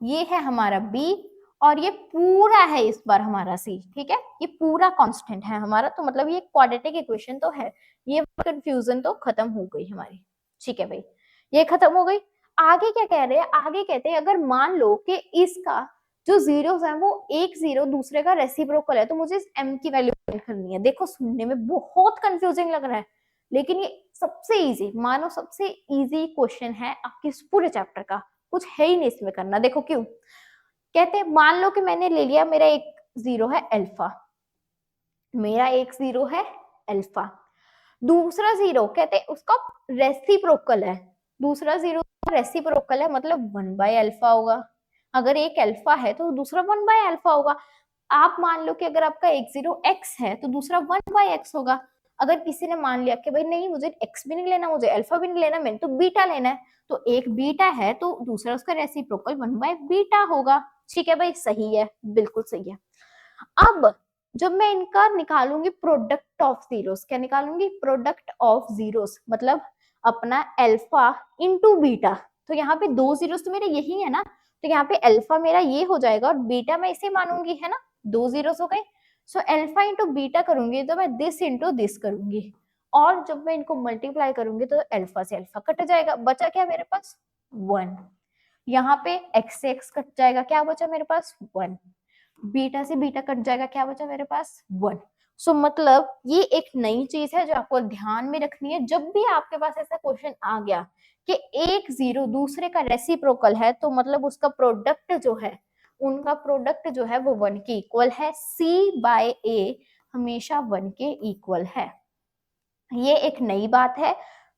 A: ये है हमारा b, और ये पूरा है इस बार हमारा c, ठीक है, ये पूरा कांस्टेंट है हमारा, तो मतलब ये क्वाड्रेटिक इक्वेशन तो है। ये कंफ्यूजन तो खत्म हो गई हमारी, ठीक है भाई, ये खत्म हो गई। आगे क्या कह रहे हैं, आगे कहते हैं अगर मान लो कि इसका जो जीरोस है वो एक जीरो दूसरे का रेसिप्रोकल है, तो मुझे इस m की वैल्यू फाइंड करनी है। देखो सुनने में बहुत कंफ्यूजिंग लग रहा है, लेकिन ये सबसे इजी, मानो सबसे इजी क्वेश्चन है आपके इस पूरे चैप्टर का, कुछ है ही नहीं इसमें करना। देखो क्यों कहते हैं, मान लो कि मैंने ले लिया मेरा एक जीरो है अल्फा, मेरा एक जीरो है अल्फा, दूसरा जीरो कहते हैं उसका रेसिप्रोकल है, दूसरा जीरो रेसिप्रोकल है मतलब 1/अल्फा होगा। अगर एक अल्फा है तो दूसरा 1/अल्फा होगा। आप मान लो कि अगर आपका एक जीरो x है तो दूसरा 1/x होगा। अगर किसी ने मान लिया कि भाई नहीं मुझे x भी नहीं लेना, मुझे अल्फा भी नहीं लेना, मैंने तो बीटा लेना है, तो एक बीटा है तो दूसरा उसका रेसिप्रोकल 1/बीटा होगा। ठीक है भाई, सही है, बिल्कुल सही है। अब जब मैं इनका निकालूंगी प्रोडक्ट ऑफ जीरोस, क्या निकालूंगी, प्रोडक्ट ऑफ जीरोस, मतलब अपना अल्फा इंटू बीटा, तो यहाँ पे 2 जीरोस तो मेरे यही है ना, तो यहाँ पे अल्फा मेरा ये हो जाएगा और बीटा मैं इसे मानूंगी, है ना, 2 जीरोस हो गए। सो अल्फा इंटू बीटा करूंगी तो मैं दिस इंटू दिस करूंगी, और जब मैं इनको मल्टीप्लाई करूंगी तो अल्फा से अल्फा कट जाएगा, बचा क्या मेरे पास 1। यहाँ पे एक्स से एक्स कट जाएगा, क्या बचा मेरे पास 1, बीटा से बीटा कट जाएगा, क्या बचा मेरे पास 1। सो मतलब ये एक नई चीज है जो आपको ध्यान में रखनी है। जब भी आपके पास ऐसा क्वेश्चन आ गया कि एक जीरो दूसरे का रेसिप्रोकल है, तो मतलब उसका प्रोडक्ट जो है, उनका प्रोडक्ट जो है वो 1 के इक्वल है। C/A हमेशा 1 के इक्वल है। ये एक नई बात है,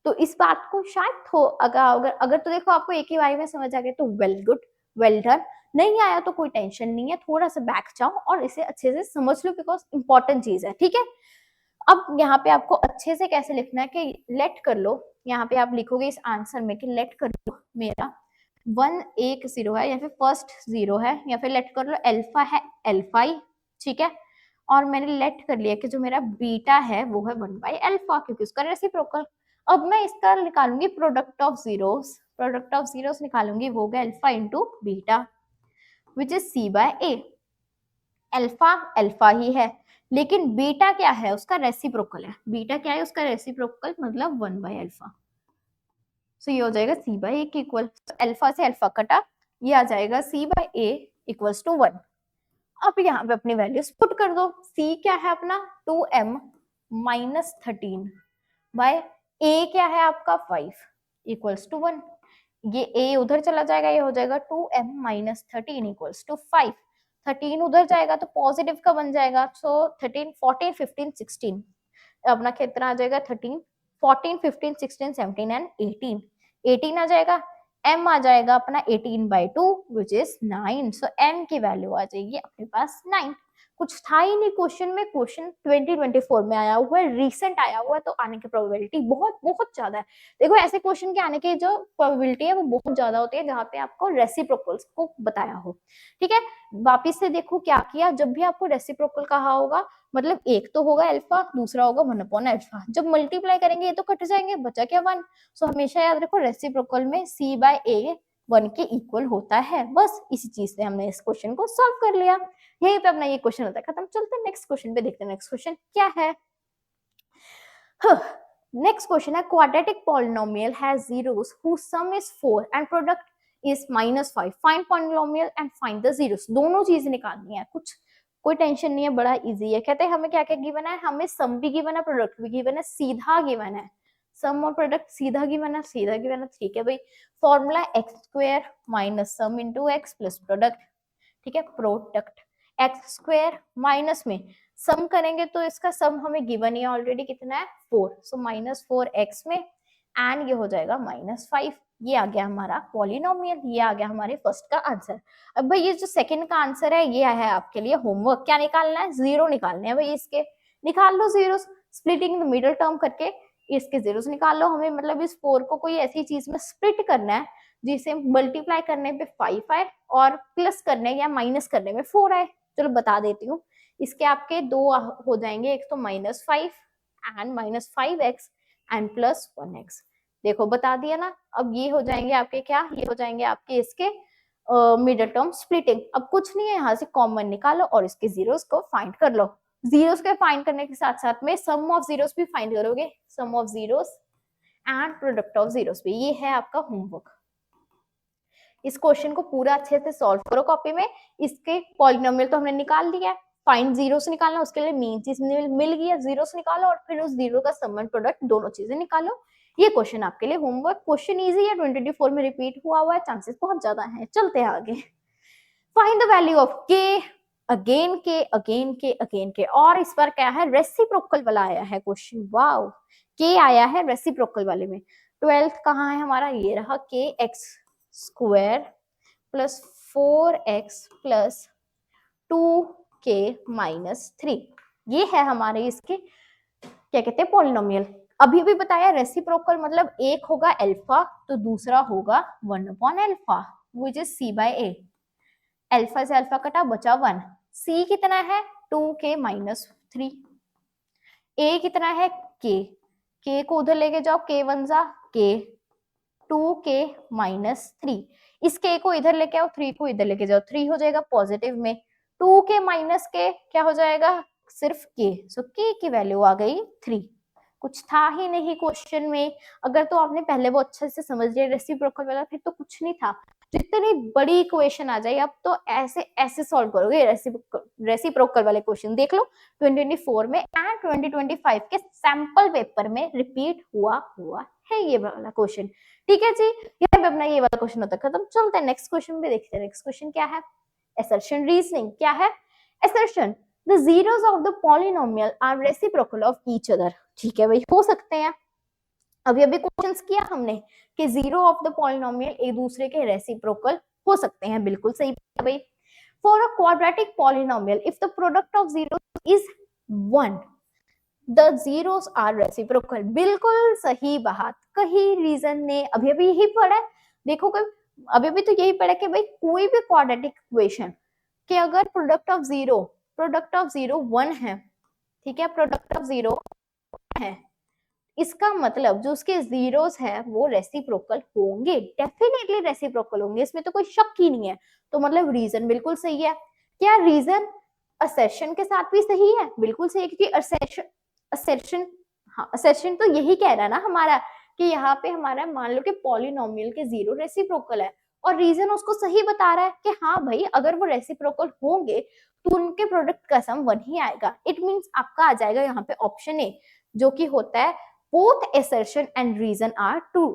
A: तो इस बात को शायद हो अगर अगर तो देखो आपको एक ही बारी में समझ आ गया तो वेल गुड, वेल डन। नहीं आया तो कोई टेंशन नहीं है, थोड़ा सा बैक जाओ और इसे अच्छे से समझ लो, बिकॉज इंपॉर्टेंट चीज है, ठीक है। अब यहाँ पे आपको अच्छे से कैसे लिखना है कि लेट कर लो, यहाँ पे आप लिखोगे इस आंसर में कि लेट कर लो मेरा 1 एक 0 है या फिर फर्स्ट 0 है, या फिर लेट कर लो अल्फा है अल्फा ही, ठीक है। और मैंने लेट कर लिया कि जो मेरा बीटा है वो है 1/अल्फा, क्योंकि उसका रेसिप्रोकल। अब मैं इसका निकालूंगी product of zeros, product of zeros निकालूंगी, वो होगा alpha into beta which is C/A। Alpha alpha ही है, लेकिन बीटा क्या है, उसका रेसिप्रोकल है। बीटा क्या है, उसका रेसिप्रोकल, मतलब 1/अल्फा। सो ये हो जाएगा C/A के इक्वल, अल्फा से अल्फा कटा, ये आ जाएगा C/A इक्वल्स टू 1। अब यहाँ पे अपनी वैल्यूज पुट कर दो। C क्या है अपना 2m माइनस 13 बाय A क्या है आपका 5 इक्वल्स टू 1। ये A उधर चला जाएगा, ये हो जाएगा 2m माइनस 13 इक्वल्स टू 5। 13 उधर जाएगा तो पॉजिटिव का बन जाएगा, सो 13 14 15 16 अपना कितना आ जाएगा 13 14 15 16 17 एंड 18 18 आ जाएगा। m आ जाएगा अपना 18/2 विच इज 9। सो m की वैल्यू आ जाएगी अपने पास 9। कुछ था ही नहीं क्वेश्चन में, क्वेश्चन 2024 में आया हुआ है, रिसेंट आया हुआ है, तो आने की प्रोबेबिलिटी बहुत बहुत ज्यादा है। देखो ऐसे क्वेश्चन के आने की जो प्रोबेबिलिटी है वो बहुत ज्यादा होती है जहाँ पे आपको रेसिप्रोकल्स को बताया हो, ठीक है। वापिस से देखो क्या किया, जब भी आपको रेसिप्रोकल कहा होगा मतलब एक तो होगा अल्फा, दूसरा होगा 1/अल्फा। जब मल्टीप्लाई करेंगे ये तो कट जाएंगे, बचा क्या 1। सो हमेशा याद रखो रेसिप्रोकल में C/A 1 के इक्वल होता है। बस इसी चीज से हमने इस क्वेश्चन को सॉल्व कर लिया। यही पे अपना ये क्वेश्चन होता है खत्म। चलते हैं नेक्स्ट क्वेश्चन पे, देखते हैं नेक्स्ट क्वेश्चन क्या है। नेक्स्ट क्वेश्चन है quadratic polynomial has zeros whose sum is 4 and product is -5, find polynomial and find the zeros. दोनों चीज निकालनी है, कुछ कोई टेंशन नहीं है, बड़ा इजी है। कहते हैं हमें क्या क्या गिवन है, हमें सम भी गिवन है, प्रोडक्ट भी गिवन है, सीधा गिवन है। सम और प्रोडक्ट सीधा गिवन है, सीधा गिवन है, ठीक है भाई। Formula x² minus sum into x plus product, ठीक है। प्रोडक्ट x² माइनस में सम करेंगे तो इसका सम हमें गिवन ही ऑलरेडी कितना है 4, सो -4x में एंड ये हो जाएगा -5। ये आ गया हमारा पॉलिनोमियल, ये आ गया हमारे फर्स्ट का आंसर। अब भाई ये जो सेकंड का आंसर है ये है आपके लिए होमवर्क। क्या निकालना है, जीरो निकालने हैं भाई इसके। निकाल लो zeros, splitting the middle term करके इसके जीरोस निकाल लो। हमें मतलब इस 4 को कोई ऐसी चीज में स्प्लिट करना है जिसे मल्टीप्लाई करने पे 5 आए और प्लस करने या माइनस करने में 4 आए। चलो बता देती हूँ, इसके आपके दो हो जाएंगे, एक तो -5 एंड -5x एंड +1x। देखो बता दिया ना। अब ये हो जाएंगे आपके क्या, ये हो जाएंगे आपके इसके मिडिल टर्म स्प्लिटिंग। अब कुछ नहीं है, यहाँ से कॉमन निकालो और इसके जीरोस को फाइंड कर लो। जीरोस को फाइंड करने के साथ साथ में सम ऑफ जीरोस भी फाइंड करोगे, sum of zeros and product of zeros भी। ये है आपका होमवर्क। इस क्वेश्चन को पूरा अच्छे से सॉल्व करो कॉपी में। इसके पॉलिनोमियल तो हमने निकाल दिया है, फाइंड जीरोस निकालना, उसके लिए मेन चीज मिल गई है, जीरोस निकालो और फिर उस जीरो का सम एंड प्रोडक्ट दोनों चीजें निकालो। ये क्वेश्चन आपके लिए होमवर्क। क्वेश्चन इजी है, 2024 में रिपीट हुआ है, चांसेस बहुत ज्यादा है। चलते हैं आगे। फाइंड द वैल्यू ऑफ के, अगेन के अगेन के अगेन के, और इस बार क्या है रेसिप्रोकल वाला आया है क्वेश्चन। वाओ, के आया है रेसिप्रोकल वाले में। 12th कहाँ है हमारा, ये रहा, के x² plus 4x plus 2k minus 3। ये है हमारे इसके क्या कहते हैं पॉलिनोमियल। अभी भी बताया रेसिप्रोकल मतलब एक होगा अल्फा तो दूसरा होगा 1/अल्फा विच इज C/A। अल्फा से अल्फा कटा बचा 1। C कितना है 2k माइनस 3। A कितना है k को उधर लेके जाओ, k 1 जा k, 2k माइनस 3। इस k को इधर लेके आओ, 3 को इधर लेके जाओ, 3 हो जाएगा पॉजिटिव में, 2k माइनस k क्या हो जाएगा सिर्फ k। सो k की वैल्यू आ गई 3। कुछ था ही नहीं क्वेश्चन में। अगर तो आपने पहले वो अच्छे से समझ लिया रेसिप्रोकल वाला, फिर तो कुछ नहीं था। जितनी बड़ी इक्वेशन आ जाए अब तो ऐसे ऐसे सॉल्व करोगे। रेसिप्रोकल वाले क्वेश्चन देख लो 2024 में एंड 2025 के सैंपल पेपर में रिपीट हुआ है ये वाला क्वेश्चन। ठीक है जी, यहाँ पे अपना ये वाला क्वेश्चन होता है खत्म। चलते हैं नेक्स्ट क्वेश्चन पे, देखते हैं नेक्स्ट क्वेश्चन क्या है। असर्शन रीजनिंग क्या है। Assertion the zeros of the polynomial are reciprocal of each other. ठीक है भाई, हो सकते हैं, अभी अभी क्वेश्चंस किया हमने कि जीरो ऑफ द पॉलिनोमियल एक दूसरे के रेसिप्रोकल हो सकते हैं, बिल्कुल सही है भाई। For a quadratic polynomial if the product of zeros is 1 the zeros are reciprocal. बिल्कुल सही बात, कहीं रीजन ने अभी अभी यही पढ़ा है, देखो अभी अभी तो यही पढ़ा कि भाई कोई भी क्वाड्रेटिक इक्वेशन कि अगर प्रोडक्ट ऑफ जीरो 1 है, ठीक है, प्रोडक्ट ऑफ जीरो है, इसका मतलब जो उसके जीरोस है वो रेसिप्रोकल होंगे, डेफिनेटली रेसिप्रोकल होंगे, इसमें तो कोई शक ही नहीं है। तो मतलब रीजन बिल्कुल सही है। क्या रीजन असर्शन के साथ भी सही है? बिल्कुल सही है, क्योंकि असर्शन तो यही कह रहा है ना हमारा कि यहाँ पे हमारा मान लो कि पॉलिनोमियल के जीरो रेसिप्रोकल है, और रीजन उसको सही बता रहा है कि हाँ भाई अगर वो रेसिप्रोकल होंगे तो उनके प्रोडक्ट का सम 1 ही आएगा। इट मींस आपका आ जाएगा यहाँ पे ऑप्शन ए, जो कि होता है both assertion and reason are true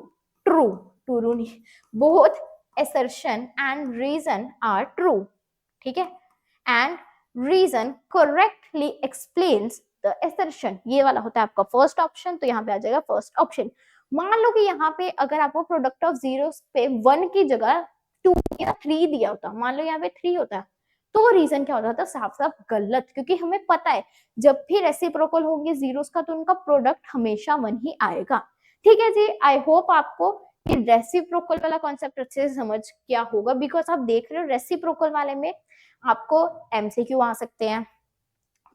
A: नहीं, both assertion and reason are true, ठीक है, and reason correctly explains the assertion, ये वाला होता है आपका फर्स्ट ऑप्शन। तो यहाँ पे आ जाएगा फर्स्ट ऑप्शन। मान लो कि यहाँ पे अगर आपको प्रोडक्ट ऑफ जीरो पे 1 की जगह 2 या 3 दिया होता, मान लो यहाँ पे 3 होता, तो रीजन क्या होता था? साफ साफ गलत, क्योंकि हमें पता है जब भी रेसिप्रोकल होंगे जीरोस का तो उनका प्रोडक्ट हमेशा 1 ही आएगा। ठीक है जी, आई होप आपको ये रेसिप्रोकल वाला कॉन्सेप्ट अच्छे से समझ गया होगा, बिकॉज आप देख रहे हो रेसिप्रोकल वाले में आपको एमसीक्यू आ सकते हैं,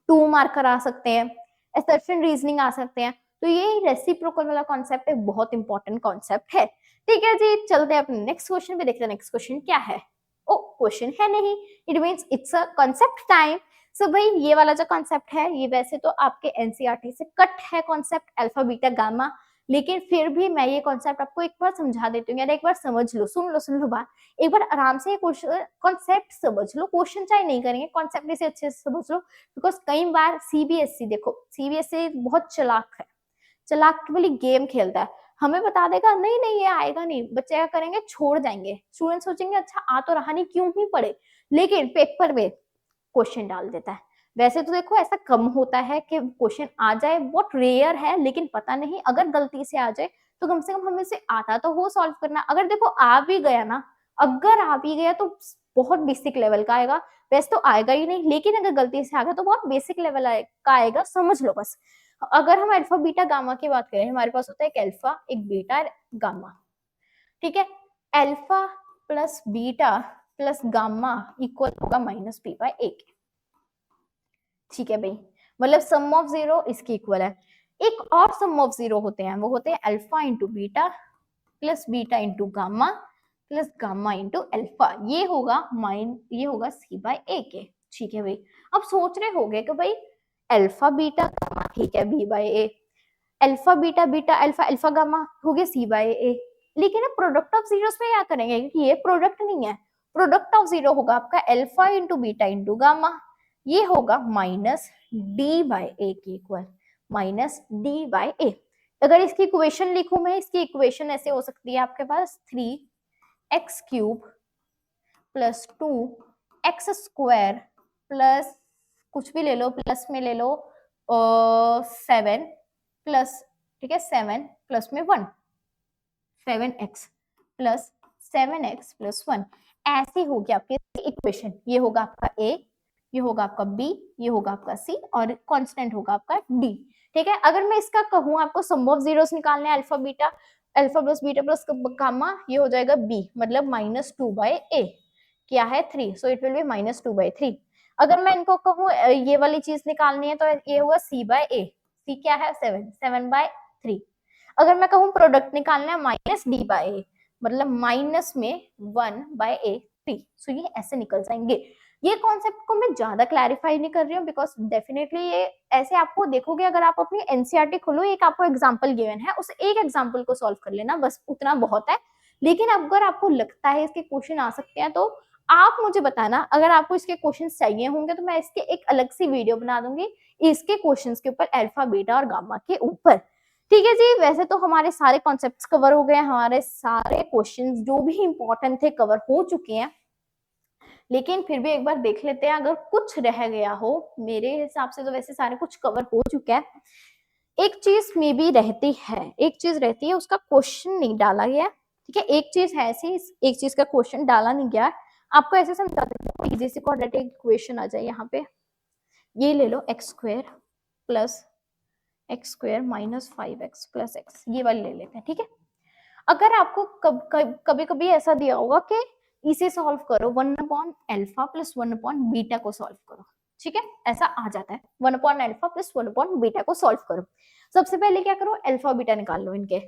A: 2 मार्कर आ सकते हैं, असर्शन रीजनिंग आ सकते हैं, तो ये रेसिप्रोकल वाला कॉन्सेप्ट एक बहुत इंपॉर्टेंट कॉन्सेप्ट है। ठीक है जी, चलते हैं अपने नेक्स्ट क्वेश्चन पे, देखते हैं नेक्स्ट क्वेश्चन क्या है। ओ क्वेश्चन है नहीं, it means it's a concept time. So भाई ये वाला जो कॉन्सेप्ट है ये वैसे तो आपके एनसीईआरटी से कट है कॉन्सेप्ट अल्फा बीटा गामा, लेकिन फिर भी मैं ये कॉन्सेप्ट आपको एक बार समझा देती हूँ यार, एक बार समझ लो, सुन लो बात, एक बार आराम से कॉन्सेप्ट समझ लो, क्वेश्चन चाहे नहीं करेंगे, कॉन्सेप्ट इसे अच्छे से समझ लो, बिकॉज कई बार सीबीएसई देखो, सीबीएसई बहुत चालाक है, चालाक वाली गेम खेलता है, हमें बता देगा नहीं नहीं ये आएगा नहीं, बच्चे क्या करेंगे, छोड़ जाएंगे, स्टूडेंट सोचेंगे अच्छा आ तो रहा नहीं क्यों ही पढ़े, लेकिन पेपर में क्वेश्चन डाल देता है। वैसे तो देखो ऐसा कम होता है कि क्वेश्चन आ जाए, बहुत रेयर है, लेकिन पता नहीं अगर गलती से आ जाए तो कम से कम हमें से आता तो हो सॉल्व करना। अगर देखो आ भी गया ना, अगर आ भी गया तो बहुत बेसिक लेवल का आएगा, वैसे तो आएगा ही नहीं, लेकिन अगर गलती से आ गया तो बहुत बेसिक लेवल का आएगा, समझ लो बस। अगर हम अल्फा बीटा गामा की बात करें, हमारे पास होता है एक अल्फा एक बीटा गामा, ठीक है, alpha plus beta plus gamma equal होगा माइनस पी बाय ए के, ठीक है भाई, मतलब सम ऑफ जीरो इसकी इक्वल है। एक और सम ऑफ जीरो होते हैं, वो होते हैं alpha into beta plus beta into gamma plus gamma into alpha, ये होगा सी बाय ए के, ठीक है भाई। अब सोच रहे होगे कि भाई अल्फा बीटा गामा, ठीक है, B by A, alpha beta beta alpha alpha gamma हो गया सी बाय ए, लेकिन अब प्रोडक्ट ऑफ जीरोस में क्या करेंगे, क्योंकि ये प्रोडक्ट नहीं है, प्रोडक्ट ऑफ जीरो होगा आपका alpha into beta into gamma, ये होगा माइनस डी बाय ए के इक्वल, माइनस डी बाय ए। अगर इसकी इक्वेशन लिखूं मैं, इसकी इक्वेशन ऐसे हो सकती है आपके पास 3x cube plus 2x square plus कुछ भी ले लो, प्लस में ले लो 7 प्लस, ठीक है, 7 प्लस में 1, 7x प्लस 7x प्लस 1, ऐसे होगी आपकी इक्वेशन। ये होगा आपका a, ये होगा आपका b, ये होगा आपका c और कांस्टेंट होगा आपका d, ठीक है। अगर मैं इसका कहूँ आपको सम ऑफ जीरोस निकालने हैं, alpha plus beta plus gamma, ये हो जाएगा b, मतलब माइनस 2 बाय a, क्या है 3, so it will be minus 2 by 3। अगर मैं इनको कहूँ ये वाली चीज निकालनी है तो ये होगा c बाय a, c क्या है 7 बाय 3। अगर मैं कहूँ प्रोडक्ट निकालना है माइनस डी बाय ए, मतलब माइनस में 1 बाय ए 3, सो ये ऐसे निकल जाएंगे। ये कॉन्सेप्ट को मैं ज्यादा क्लैरिफाई नहीं कर रही हूँ, बिकॉज डेफिनेटली ये ऐसे आपको देखोगे, अगर आप अपनी एनसीईआरटी खोलो, एक आपको एग्जांपल गिवन है, उस एक एग्जांपल को सॉल्व कर लेना, बस उतना बहुत है। लेकिन अगर आपको लगता है इसके क्वेश्चन आ सकते हैं तो आप मुझे बताना, अगर आपको इसके क्वेश्चन चाहिए होंगे तो मैं इसके एक अलग सी वीडियो बना दूंगी इसके क्वेश्चंस के ऊपर, अल्फा बीटा और गामा के ऊपर, ठीक है जी। वैसे तो हमारे सारे कॉन्सेप्ट्स कवर हो गए, हमारे सारे क्वेश्चंस जो भी इंपॉर्टेंट थे कवर हो चुके हैं। लेकिन फिर भी एक बार देख लेते हैं, अगर कुछ रह गया हो। मेरे हिसाब से तो वैसे सारे कुछ कवर हो चुका है। एक चीज मे बी रहती है, एक चीज रहती है, उसका क्वेश्चन नहीं डाला गया। ठीक है, एक चीज है ऐसी, एक चीज का क्वेश्चन डाला नहीं गया। आपको ऐसे समझा देते हैं, इजी से क्वाड्रेटिक इक्वेशन आ जाए यहाँ पे। ये ले लो x square plus x square minus 5x plus x, ये वाली ले लेते हैं। ठीक है, अगर आपको कभी कभी ऐसा दिया होगा कि इसे सॉल्व करो 1/अल्फा प्लस 1/बीटा को सॉल्व करो। ठीक है, ऐसा आ जाता है 1/अल्फा प्लस 1/बीटा को सॉल्व करो। सबसे पहले क्या करो, अल्फा बीटा निकाल लो इनके।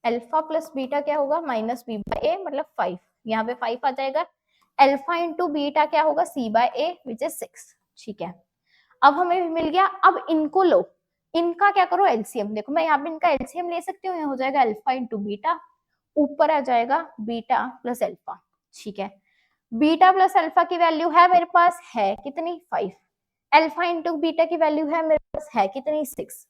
A: अल्फा प्लस बीटा क्या होगा, माइनस बी बाई ए मतलब 5, यहाँ पे 5 आ जाएगा। अल्फा इंटू बीटा क्या होगा, सी बाई ए विच इज 6। ठीक है, अब हमें मिल गया। अब इनको लो, इनका क्या करो एलसीएम। देखो मैं यहाँ पे इनका एलसीएम ले सकती हूँ, हो जाएगा अल्फा इंटू बीटा, ऊपर आ जाएगा बीटा प्लस अल्फा। ठीक है, बीटा प्लस अल्फा की वैल्यू है मेरे पास, है कितनी 5। अल्फा इंटू बीटा की वैल्यू है मेरे पास, है कितनी 6।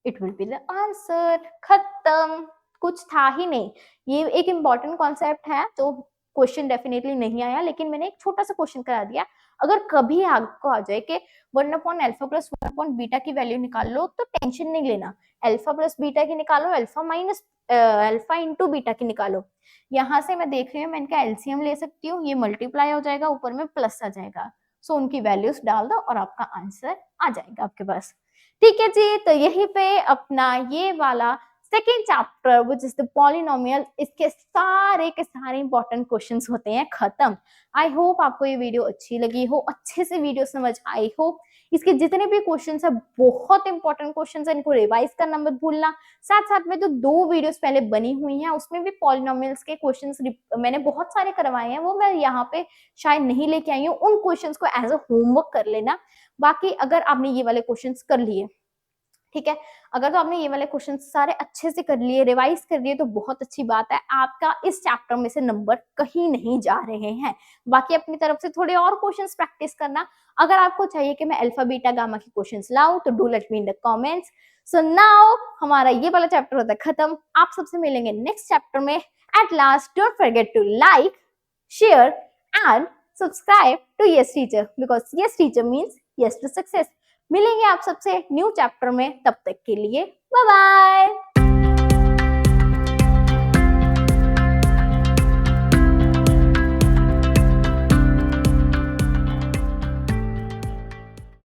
A: It will be the answer. खत्म, कुछ था ही नहीं। ये एक इंपॉर्टेंट कॉन्सेप्ट है तो क्वेश्चन डेफिनेटली नहीं आया, लेकिन मैंने एक छोटा सा क्वेश्चन करा दिया। अगर कभी आपको आ जाए कि 1/अल्फा प्लस 1/बीटा की वैल्यू निकाल लो, तो टेंशन नहीं लेना। अल्फा प्लस बीटा की निकालो, alpha minus alpha into beta की निकालो। यहाँ से मैं देख रही हूँ, मैं इनका एलसीएम ले सकती हूँ, ये मल्टीप्लाई हो जाएगा, ऊपर में प्लस आ जाएगा। सो उनकी वैल्यूज डाल दो और आपका आंसर आ जाएगा आपके पास। ठीक है जी, तो यहीं पे अपना ये वाला second chapter which is the polynomial, इसके सारे के सारे इंपॉर्टेंट क्वेश्चंस होते हैं खत्म। आई होप आपको ये वीडियो अच्छी लगी हो, अच्छे से वीडियो समझ आई हो। इसके जितने भी क्वेश्चंस है बहुत इंपॉर्टेंट क्वेश्चंस है, इनको रिवाइज करना मत भूलना। साथ साथ में जो 2 वीडियोस पहले बनी हुई हैं उसमें भी पॉलिनोमियल्स के क्वेश्चंस मैंने बहुत सारे करवाए हैं, वो मैं यहाँ पे शायद नहीं लेके आई हूँ। उन क्वेश्चंस को एज अ होमवर्क कर लेना। बाकी अगर आपने ये वाले क्वेश्चंस कर लिए, ठीक है, अगर तो आपने ये वाले क्वेश्चन सारे अच्छे से कर लिए, रिवाइज कर लिए, तो बहुत अच्छी बात है। आपका इस चैप्टर में से नंबर कहीं नहीं जा रहे हैं। बाकी अपनी तरफ से थोड़े और क्वेश्चंस प्रैक्टिस करना। अगर आपको चाहिए कि मैं अल्फा बीटा गामा के क्वेश्चंस लाऊं, तो do let me in the comments. So now हमारा ये वाला चैप्टर होता है खत्म। आप सबसे मिलेंगे नेक्स्ट चैप्टर में। At last, don't forget to like, share and subscribe to Yes Teacher, because Yes Teacher means yes to success. मिलेंगे आप सबसे न्यू चैप्टर में, तब तक के लिए बाय बाय।